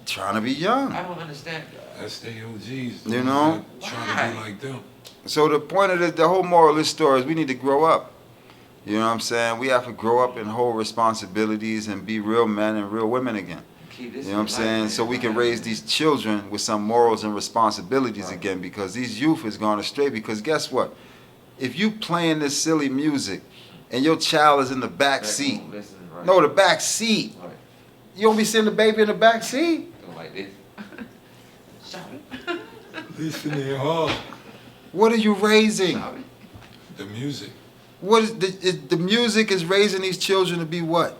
Trying to be young. I don't understand. That's they OGs. You know? Trying to Why? be like them. So the point of the whole moral of this story is we need to grow up. You know what I'm saying? We have to grow up and hold responsibilities and be real men and real women again. Keep this You know what I'm in life, saying? man. So we can raise these children with some morals and responsibilities again, because these youth is going astray. Because guess what? If you playing this silly music and your child is in the back seat, home, listen, right. no, the back seat. Right. You don't be seeing the baby in the back seat. Go like this. Shout it. Listen in hard. What are you raising? Shout it. The music. What is the music is raising these children to be what?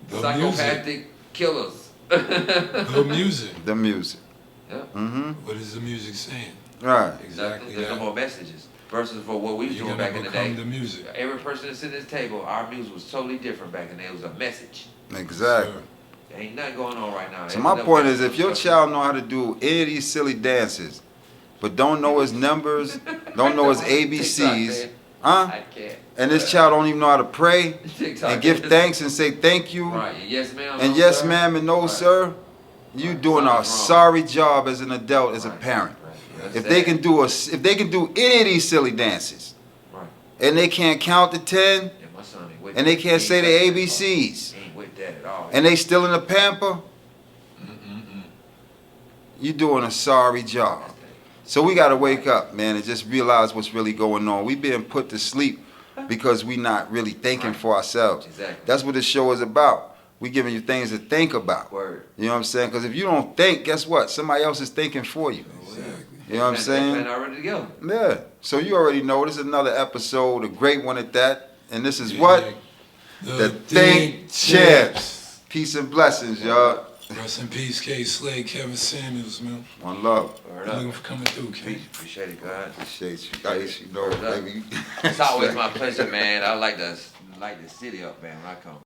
The music. Psychopathic killers. The music. The music. Yeah. Mm-hmm. What is the music saying? Right. Exactly There's no that. more messages versus for what we was You're doing gonna back in the become day. the music. Every person that's at this table, our music was totally different back in the day. It was a message. Exactly. Sir. There ain't nothing going on right now. So my point is, if your child know how to do any of these silly dances, but don't know his numbers, don't know his ABCs, huh? I can't. And this child don't even know how to pray TikTok and give is- thanks and say thank you Right. And yes, ma'am. and no, yes, sir. ma'am, and no, Right. sir, you Right. doing a Something's wrong. sorry job as an adult, as a Right. parent. Right. That's If they sad. can do any of these silly dances, Right. and they can't count to 10, And my son ain't with and they that. can't He say ain't the got that ABCs, at all. Ain't with that at all. and they still in the pamper, Mm-mm-mm. you doing a sorry job. So we got to wake up, man, and just realize what's really going on. We being put to sleep because we not really thinking for ourselves. Exactly. That's what this show is about. We giving you things to think about. Word. You know what I'm saying? Because if you don't think, guess what? Somebody else is thinking for you. Exactly. You know what I'm That saying? plan already together. Yeah. So you already know this is another episode, a great one at that. And this is what? The Think Champs. Peace and blessings, y'all. Rest in peace, K. Slade, Kevin Samuels, man. One love. Word Looking up. for coming through, K. Appreciate it, God. Appreciate you guys. You know, Word up. baby. It's always my pleasure, man. I like the city up, man, when I come.